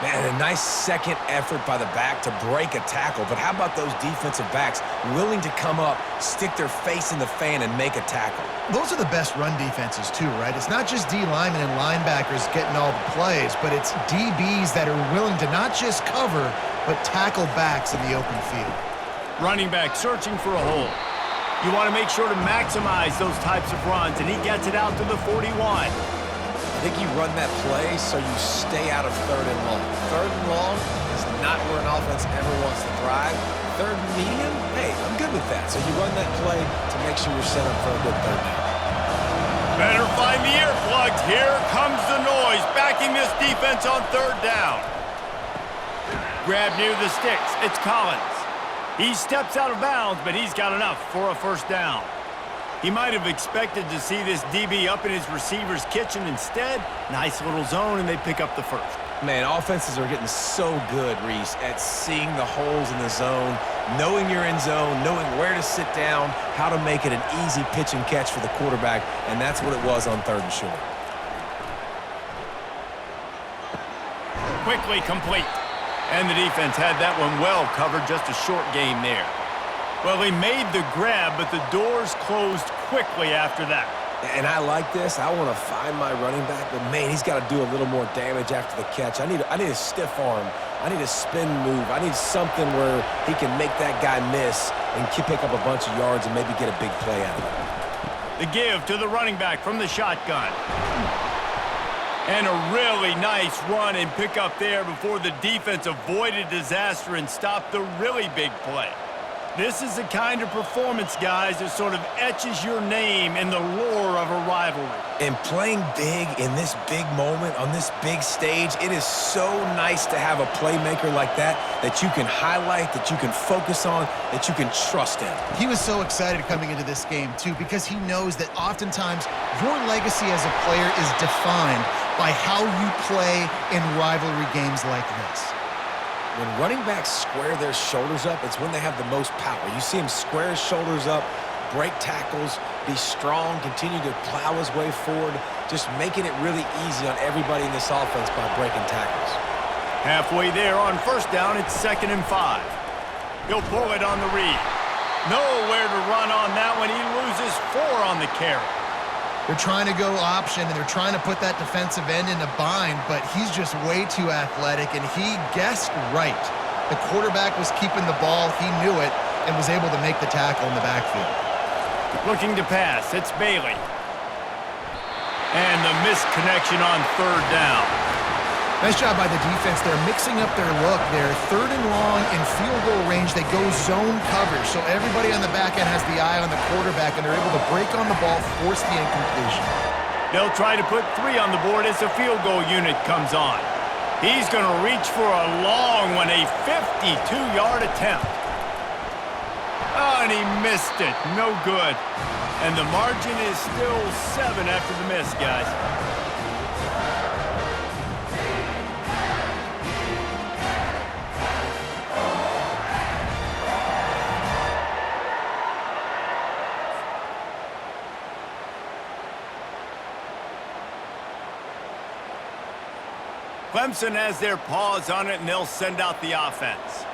Man, a nice second effort by the back to break a tackle. But how about those defensive backs willing to come up, stick their face in the fan, and make a tackle? Those are the best run defenses, too, right? It's not just D linemen and linebackers getting all the plays, but it's DBs that are willing to not just cover, but tackle backs in the open field. Running back searching for a hole. You want to make sure to maximize those types of runs, and he gets it out to the 41. I think you run that play so you stay out of 3rd and long. 3rd and long is not where an offense ever wants to thrive. 3rd and medium, hey, I'm good with that. So you run that play to make sure you're set up for a good third down. Better find the earplugs. Here comes the noise, backing this defense on third down. Grab near the sticks. It's Collins. He steps out of bounds, but he's got enough for a first down. He might have expected to see this DB up in his receiver's kitchen. Instead, nice little zone, and they pick up the first. Man, offenses are getting so good, Reese, at seeing the holes in the zone, knowing you're in zone, knowing where to sit down, how to make it an easy pitch and catch for the quarterback, and that's what it was on third and short. Quickly complete. And the defense had that one well covered, just a short game there. Well, he made the grab, but the doors closed quickly after that. And I like this. I want to find my running back, but, man, he's got to do a little more damage after the catch. I need a stiff arm. I need a spin move. I need something where he can make that guy miss and pick up a bunch of yards and maybe get a big play out of it. The give to the running back from the shotgun. And a really nice run and pick up there before the defense avoided disaster and stopped the really big play. This is the kind of performance, guys, that sort of etches your name in the lore of a rivalry. And playing big in this big moment, on this big stage, it is so nice to have a playmaker like that you can highlight, that you can focus on, that you can trust in. He was so excited coming into this game, too, because he knows that oftentimes your legacy as a player is defined by how you play in rivalry games like this. When running backs square their shoulders up, it's when they have the most power. You see him square his shoulders up, break tackles, be strong, continue to plow his way forward, just making it really easy on everybody in this offense by breaking tackles. Halfway there on first down, it's 2nd and 5. He'll pull it on the read. Nowhere to run on that one. He loses 4 on the carry. They're trying to go option, and they're trying to put that defensive end in a bind, but he's just way too athletic, and he guessed right. The quarterback was keeping the ball. He knew it and was able to make the tackle in the backfield. Looking to pass. It's Bailey. And the missed connection on third down. Nice job by the defense. They're mixing up their look. They're 3rd and long in field goal range. They go zone coverage, so everybody on the back end has the eye on the quarterback, and they're able to break on the ball, force the incompletion. They'll try to put 3 on the board as the field goal unit comes on. He's going to reach for a long one, a 52-yard attempt. Oh, and he missed it. No good. And the margin is still 7 after the miss, guys. Clemson has their paws on it, and they'll send out the offense.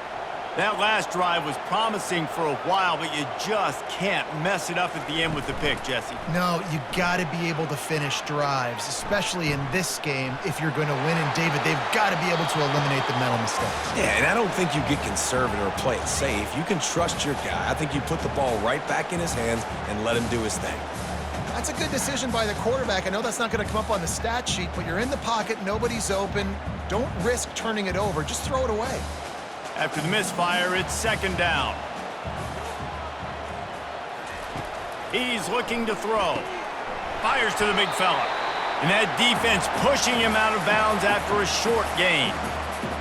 That last drive was promising for a while, but you just can't mess it up at the end with the pick, Jesse. No, you got to be able to finish drives, especially in this game if you're going to win. And, David, they've got to be able to eliminate the mental mistakes. Yeah, and I don't think you get conservative or play it safe. You can trust your guy. I think you put the ball right back in his hands and let him do his thing. That's a good decision by the quarterback. I know that's not going to come up on the stat sheet, but you're in the pocket, nobody's open. Don't risk turning it over. Just throw it away. After the misfire, it's 2nd down. He's looking to throw. Fires to the big fella. And that defense pushing him out of bounds after a short gain.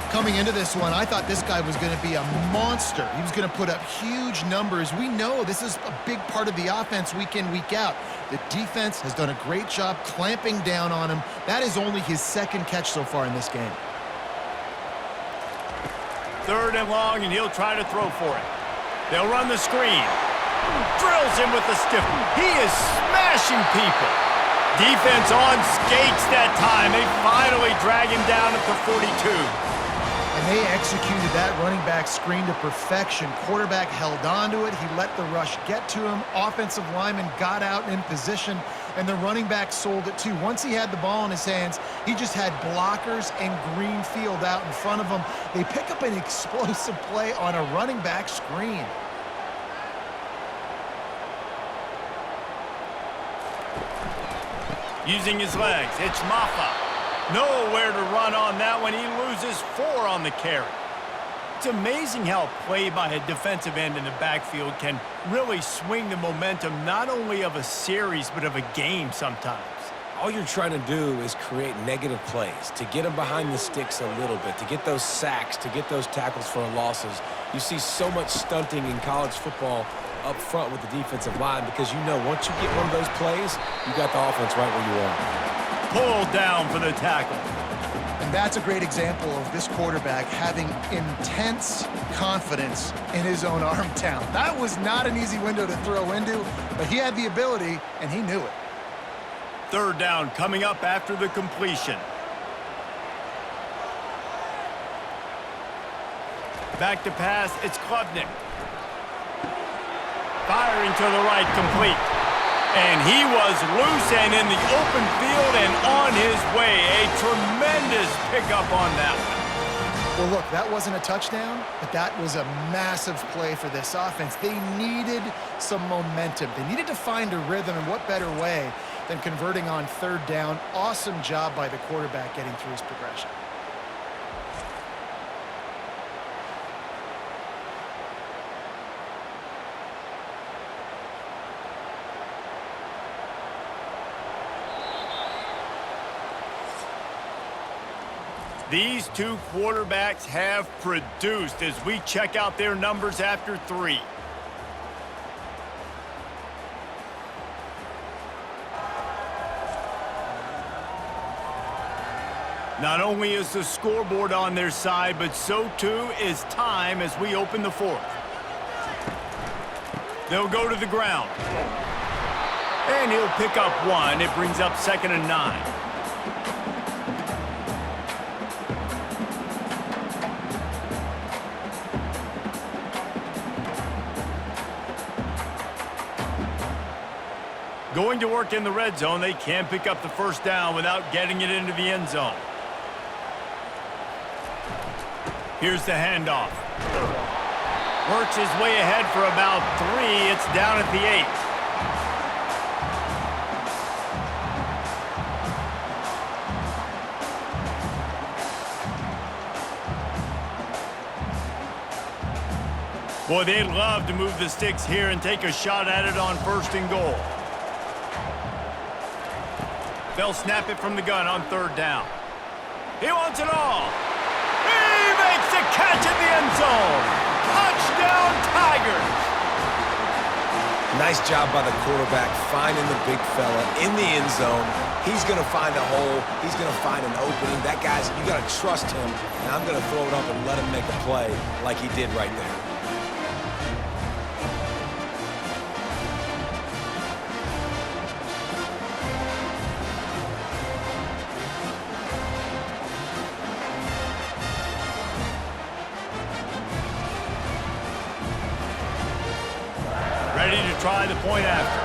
Coming into this one, I thought this guy was going to be a monster. He was going to put up huge numbers. We know this is a big part of the offense week in, week out. The defense has done a great job clamping down on him. That is only his 2nd catch so far in this game. 3rd and long, and he'll try to throw for it. They'll run the screen. Drills him with the stiff. He is smashing people. Defense on skates that time. They finally drag him down at the 42. And they executed that running back screen to perfection. Quarterback held on to it. He let the rush get to him. Offensive lineman got out in position, and the running back sold it too. Once he had the ball in his hands, he just had blockers and green field out in front of him. They pick up an explosive play on a running back screen. Using his legs, it's Maffa. Nowhere to run on that one. He loses 4 on the carry. It's amazing how play by a defensive end in the backfield can really swing the momentum not only of a series but of a game sometimes. All you're trying to do is create negative plays, to get them behind the sticks a little bit, to get those sacks, to get those tackles for losses. You see so much stunting in college football up front with the defensive line because you know once you get one of those plays, you got the offense right where you are. Pulled down for the tackle. And that's a great example of this quarterback having intense confidence in his own arm talent. That was not an easy window to throw into, but he had the ability, and he knew it. Third down coming up after the completion. Back to pass, it's Klubnik. Firing to the right, complete. And he was loose and in the open field and on his way. A tremendous pickup on that one. Well, look, that wasn't a touchdown, but that was a massive play for this offense. They needed some momentum. They needed to find a rhythm, and what better way than converting on third down. Awesome job by the quarterback getting through his progression. These two quarterbacks have produced as we check out their numbers after 3. Not only is the scoreboard on their side, but so too is time as we open the 4th. They'll go to the ground. And he'll pick up 1. It brings up 2nd and 9. Going to work in the red zone, they can pick up the first down without getting it into the end zone. Here's the handoff. Works his way ahead for about 3. It's down at the 8. Boy, they'd love to move the sticks here and take a shot at it on 1st and goal. They'll snap it from the gun on 3rd down. He wants it all. He makes the catch in the end zone. Touchdown, Tigers. Nice job by the quarterback finding the big fella in the end zone. He's going to find a hole. He's going to find an opening. That guy's, you got to trust him. And I'm going to throw it up and let him make a play like he did right there. Ready to try the point after.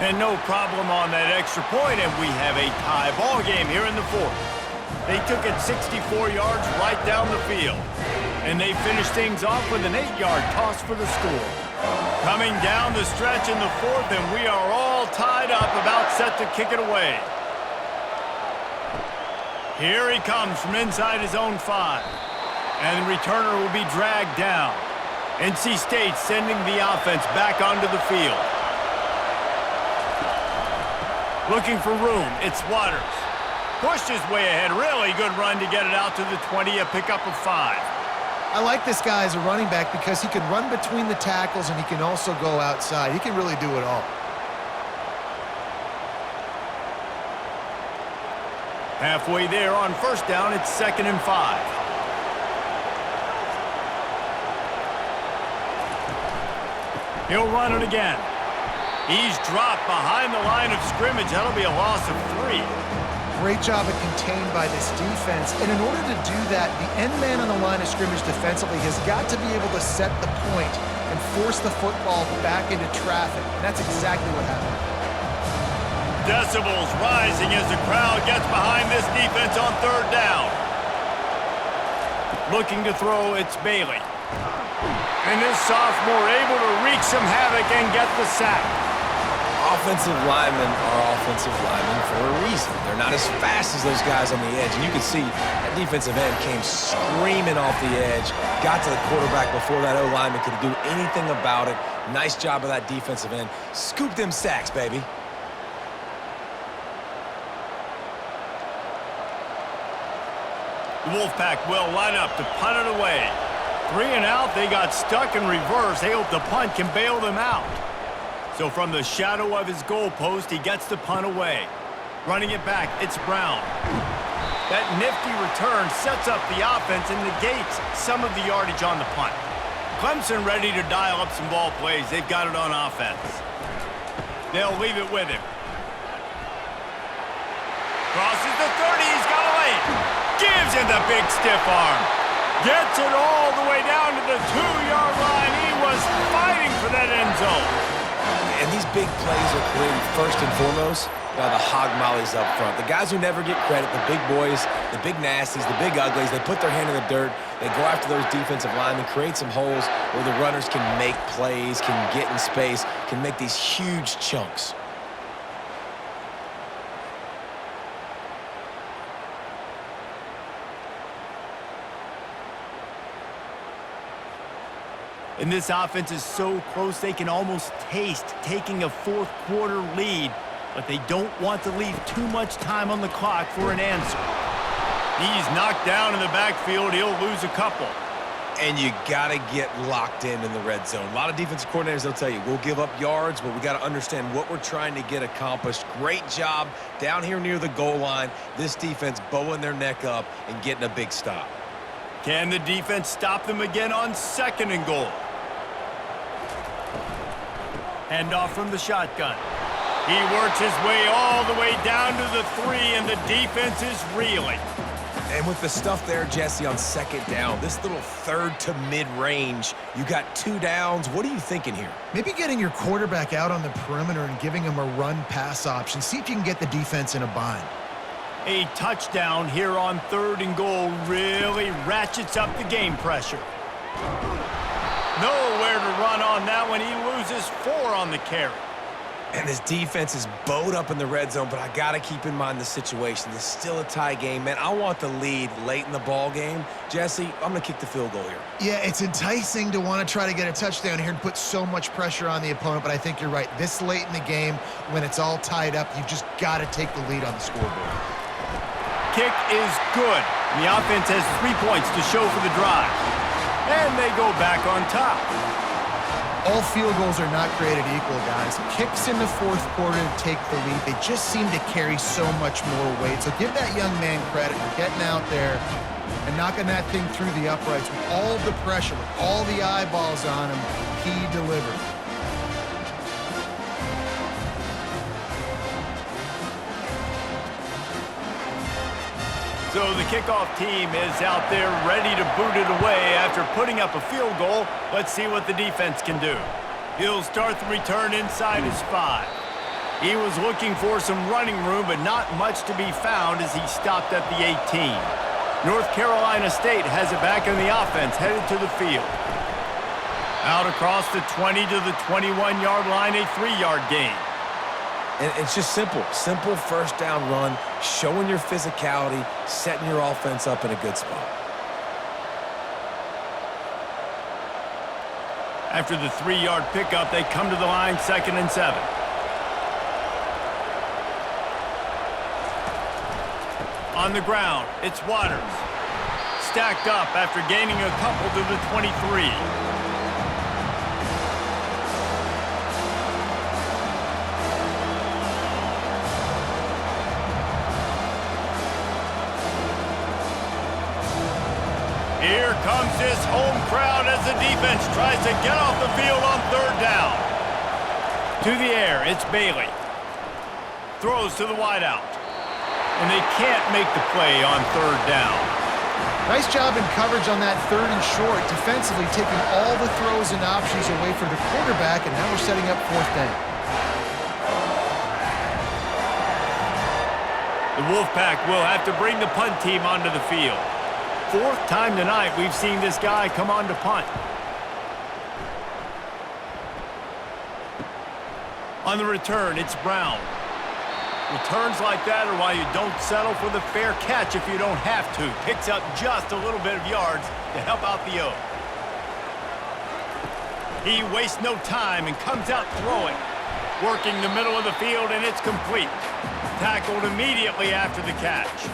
And no problem on that extra point, and we have a tie ball game here in the 4th. They took it 64 yards right down the field. And they finished things off with an 8-yard toss for the score. Coming down the stretch in the 4th, and we are all tied up, about set to kick it away. Here he comes from inside his own 5. And the returner will be dragged down. NC State sending the offense back onto the field. Looking for room, it's Waters. Pushed his way ahead, really good run to get it out to the 20, a pickup of 5. I like this guy as a running back because he can run between the tackles and he can also go outside. He can really do it all. Halfway there on 1st down, it's 2nd and 5. He'll run it again. He's dropped behind the line of scrimmage. That'll be a loss of 3. Great job of contained by this defense. And in order to do that, the end man on the line of scrimmage defensively has got to be able to set the point and force the football back into traffic. And that's exactly what happened. Decibels rising as the crowd gets behind this defense on 3rd down. Looking to throw, it's Bailey. And this sophomore able to wreak some havoc and get the sack. Offensive linemen are offensive linemen for a reason. They're not as fast as those guys on the edge. And you can see that defensive end came screaming off the edge, got to the quarterback before that O-lineman could do anything about it. Nice job of that defensive end. Scoop them sacks, baby. The Wolfpack will line up to punt it away. 3 and out, they got stuck in reverse. They hope the punt can bail them out. So from the shadow of his goalpost, he gets the punt away. Running it back, it's Brown. That nifty return sets up the offense and negates some of the yardage on the punt. Clemson ready to dial up some ball plays. They've got it on offense. They'll leave it with him. Crosses the 30, he's got a lane. Gives him the big stiff arm. Gets it all the way down to the 2-yard line. He was fighting for that end zone. And these big plays are created first and foremost by the hog mollies up front. The guys who never get credit, the big boys, the big nasties, the big uglies, they put their hand in the dirt. They go after those defensive linemen, create some holes where the runners can make plays, can get in space, can make these huge chunks. And this offense is so close they can almost taste taking a fourth-quarter lead, but they don't want to leave too much time on the clock for an answer. He's knocked down in the backfield. He'll lose a couple. And you got to get locked in the red zone. A lot of defensive coordinators, they'll tell you, we'll give up yards, but we got to understand what we're trying to get accomplished. Great job down here near the goal line. This defense bowing their neck up and getting a big stop. Can the defense stop them again on 2nd and goal? Handoff from the shotgun. He works his way all the way down to the 3, and the defense is reeling. And with the stuff there, Jesse, on 2nd down, this little 3rd to mid-range, you got 2 downs. What are you thinking here? Maybe getting your quarterback out on the perimeter and giving him a run-pass option. See if you can get the defense in a bind. A touchdown here on 3rd and goal really ratchets up the game pressure. Nowhere to run on that one. He loses 4 on the carry. And this defense is bowed up in the red zone, but I got to keep in mind the situation. It's still a tie game, man. I want the lead late in the ball game. Jesse, I'm going to kick the field goal here. Yeah, it's enticing to want to try to get a touchdown here and put so much pressure on the opponent, but I think you're right. This late in the game, when it's all tied up, you've just got to take the lead on the scoreboard. Kick is good. The offense has 3 points to show for the drive. And they go back on top. All field goals are not created equal, guys. Kicks in the 4th quarter to take the lead. They just seem to carry so much more weight. So give that young man credit for getting out there and knocking that thing through the uprights with all the pressure, with all the eyeballs on him. He delivered. So the kickoff team is out there ready to boot it away after putting up a field goal. Let's see what the defense can do. He'll start the return inside his 5. He was looking for some running room, but not much to be found as he stopped at the 18. North Carolina State has it back in the offense, headed to the field. Out across the 20 to the 21-yard line, a 3-yard gain. And it's just simple 1st down run, showing your physicality, setting your offense up in a good spot. After the 3-yard pickup, they come to the line, 2nd and 7. On the ground, it's Waters. Stacked up after gaining a couple to the 23. Here comes this home crowd as the defense tries to get off the field on 3rd down. To the air, it's Bailey. Throws to the wideout. And they can't make the play on 3rd down. Nice job in coverage on that 3rd and short, defensively taking all the throws and options away for the quarterback, and now we're setting up 4th down. The Wolfpack will have to bring the punt team onto the field. 4th time tonight we've seen this guy come on to punt. On the return, it's Brown. Returns like that are why you don't settle for the fair catch if you don't have to. Picks up just a little bit of yards to help out the O. He wastes no time and comes out throwing. Working the middle of the field, and it's complete. Tackled immediately after the catch.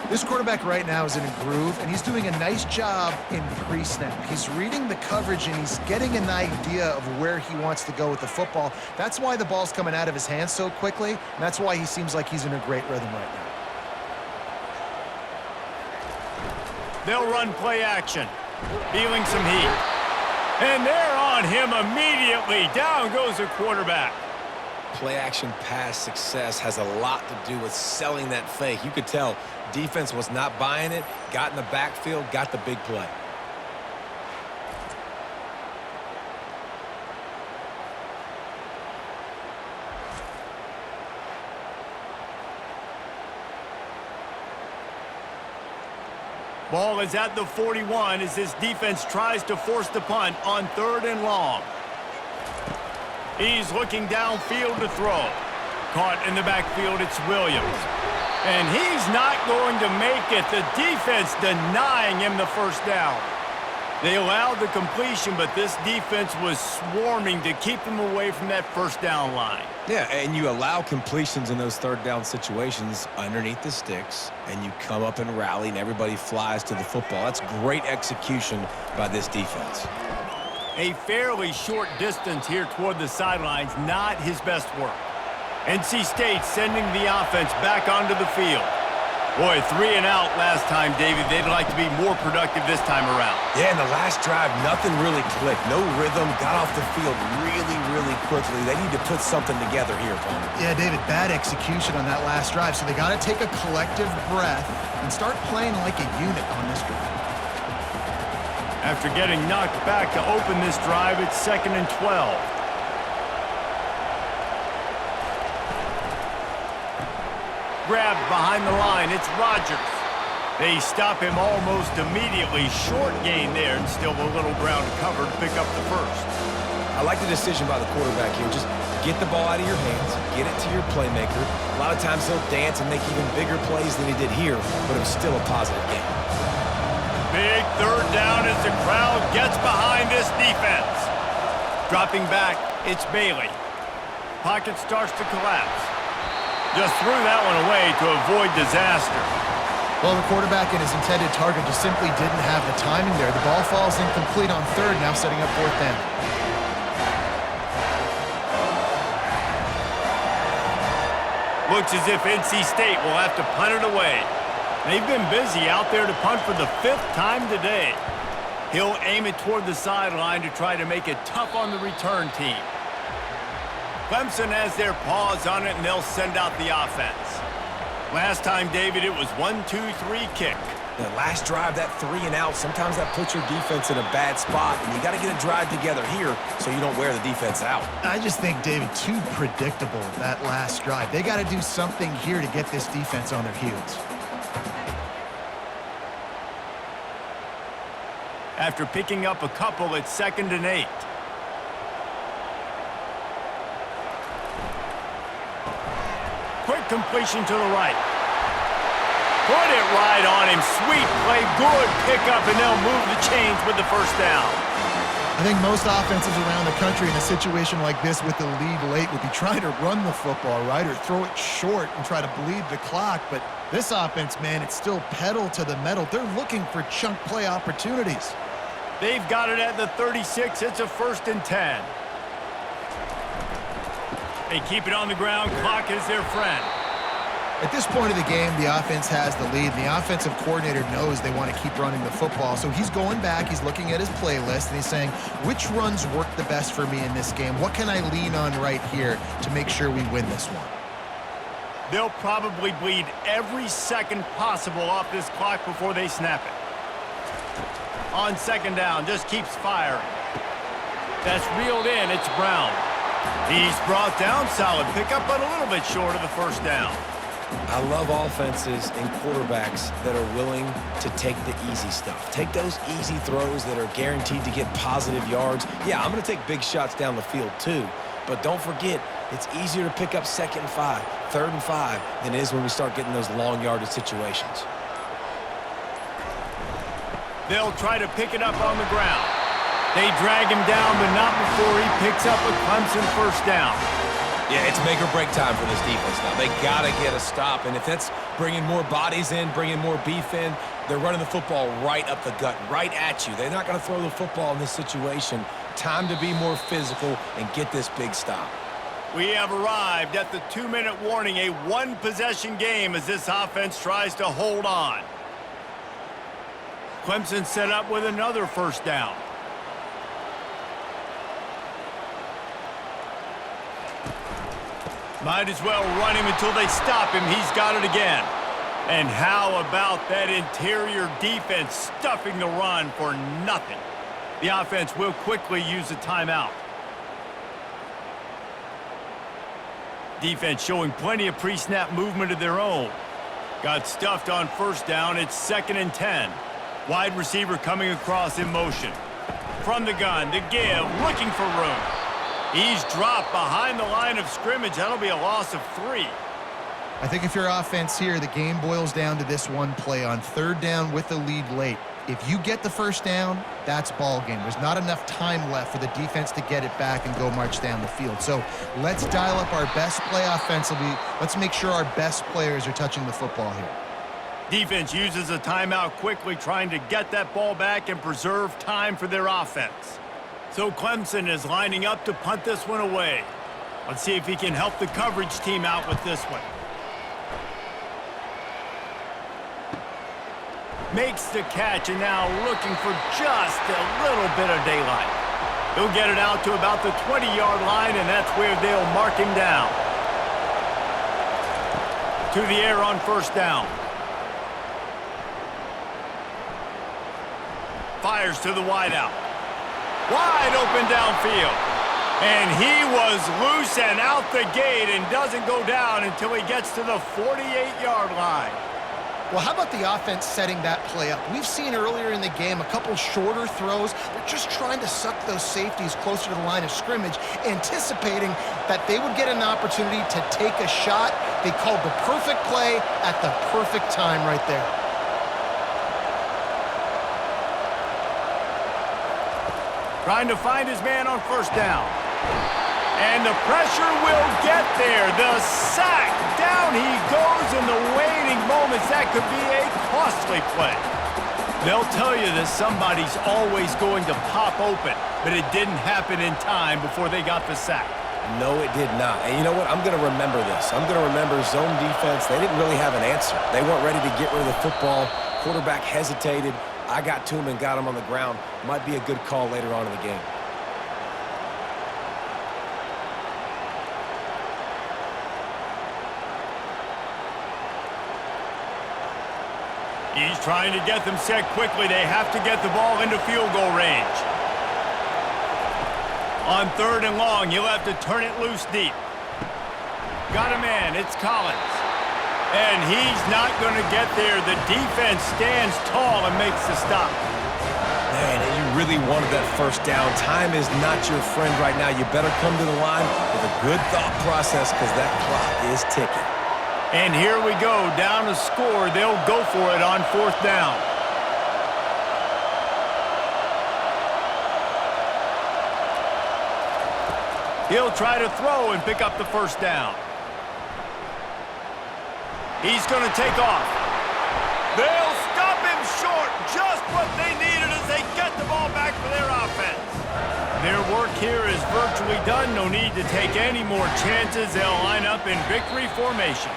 This quarterback right now is in a groove, and he's doing a nice job in pre-snap. He's reading the coverage, and he's getting an idea of where he wants to go with the football. That's why the ball's coming out of his hands so quickly, and that's why he seems like he's in a great rhythm right now. They'll run play action, feeling some heat. And they're on him immediately. Down goes the quarterback. Play-action pass success has a lot to do with selling that fake. You could tell defense was not buying it, got in the backfield, got the big play. Ball is at the 41 as this defense tries to force the punt on 3rd and long. He's looking downfield to throw. Caught in the backfield, it's Williams. And he's not going to make it. The defense denying him the first down. They allowed the completion, but this defense was swarming to keep him away from that first down line. Yeah, and you allow completions in those 3rd down situations underneath the sticks, and you come up and rally, and everybody flies to the football. That's great execution by this defense. A fairly short distance here toward the sidelines, not his best work. NC State sending the offense back onto the field. Boy, 3 and out last time, David. They'd like to be more productive this time around. Yeah, in the last drive, nothing really clicked. No rhythm, got off the field really quickly. They need to put something together here, Palmer. Yeah, David, bad execution on that last drive, so they got to take a collective breath and start playing like a unit on this drive. After getting knocked back to open this drive, it's 2nd and 12. Grabbed behind the line, it's Rodgers. They stop him almost immediately. Short gain there, and still a little ground to cover to pick up the first. I like the decision by the quarterback here. Just get the ball out of your hands, get it to your playmaker. A lot of times he'll dance and make even bigger plays than he did here, but it was still a positive game. Big 3rd down as the crowd gets behind this defense. Dropping back, it's Bailey. Pocket starts to collapse. Just threw that one away to avoid disaster. Well, the quarterback and his intended target just simply didn't have the timing there. The ball falls incomplete on 3rd, now setting up 4th down. Looks as if NC State will have to punt it away. They've been busy out there to punt for the 5th time today. He'll aim it toward the sideline to try to make it tough on the return team. Clemson has their paws on it, and they'll send out the offense. Last time, David, it was 1-2-3 kick. The last drive, that 3 and out, sometimes that puts your defense in a bad spot, and you got to get a drive together here so you don't wear the defense out. I just think, David, too predictable that last drive. They got to do something here to get this defense on their heels. After picking up a couple, it's 2nd and 8. Quick completion to the right. Put it right on him. Sweet play, good pickup, and they'll move the chains with the first down. I think most offenses around the country in a situation like this with the lead late would be trying to run the football, right, or throw it short and try to bleed the clock. But this offense, man, it's still pedal to the metal. They're looking for chunk play opportunities. They've got it at the 36. It's a 1st and 10. They keep it on the ground. Clock is their friend. At this point of the game, the offense has the lead, and the offensive coordinator knows they want to keep running the football. So he's going back, he's looking at his playlist, and he's saying, which runs work the best for me in this game? What can I lean on right here to make sure we win this one? They'll probably bleed every second possible off this clock before they snap it. On 2nd down, just keeps firing. That's reeled in, it's Brown. He's brought down, solid pickup, but a little bit short of the first down. I love offenses and quarterbacks that are willing to take the easy stuff. Take those easy throws that are guaranteed to get positive yards. Yeah, I'm going to take big shots down the field too, but don't forget, It's easier to pick up 2nd and 5, 3rd and 5 than it is when we start getting those long yardage situations. They'll try to pick it up on the ground. They drag him down, but not before he picks up a Clemson first down. Yeah, it's make or break time for this defense now. They got to get a stop, and if that's bringing more bodies in, bringing more beef in, they're running the football right up the gut, right at you. They're not going to throw the football in this situation. Time to be more physical and get this big stop. We have arrived at the 2-minute warning, a one-possession game as this offense tries to hold on. Clemson set up with another first down. Might as well run him until they stop him. He's got it again. And how about that interior defense stuffing the run for nothing? The offense will quickly use a timeout. Defense showing plenty of pre-snap movement of their own. Got stuffed on first down. It's 2nd and 10. Wide receiver coming across in motion. From the gun, the give, looking for room. He's dropped behind the line of scrimmage. That'll be a loss of 3. I think if you're offense here, the game boils down to this one play on 3rd down with the lead late. If you get the first down, that's ball game. There's not enough time left for the defense to get it back and go march down the field. So let's dial up our best play offensively. Let's make sure our best players are touching the football here. Defense uses a timeout quickly, trying to get that ball back and preserve time for their offense. So Clemson is lining up to punt this one away. Let's see if he can help the coverage team out with this one. Makes the catch, and now looking for just a little bit of daylight. He'll get it out to about the 20-yard line, and that's where they'll mark him down. To the air on first down. Fires to the wideout. Wide open downfield. And he was loose and out the gate and doesn't go down until he gets to the 48-yard line. Well, how about the offense setting that play up? We've seen earlier in the game a couple shorter throws. They're just trying to suck those safeties closer to the line of scrimmage, anticipating that they would get an opportunity to take a shot. They called the perfect play at the perfect time right there. Trying to find his man on first down. And the pressure will get there. The sack. Down he goes in the waning moments. That could be a costly play. They'll tell you that somebody's always going to pop open, but it didn't happen in time before they got the sack. No, it did not. And you know what? I'm going to remember this. I'm going to remember zone defense. They didn't really have an answer. They weren't ready to get rid of the football. Quarterback hesitated. I got to him and got him on the ground. Might be a good call later on in the game. He's trying to get them set quickly. They have to get the ball into field goal range. On 3rd and long, he'll have to turn it loose deep. Got a man. It's Collins. And he's not going to get there. The defense stands tall and makes the stop. Man, you really wanted that first down. Time is not your friend right now. You better come to the line with a good thought process because that clock is ticking. And here we go, down to score. They'll go for it on 4th down. He'll try to throw and pick up the first down. He's going to take off. They'll stop him short. Just what they needed as they get the ball back for their offense. Their work here is virtually done. No need to take any more chances. They'll line up in victory formation.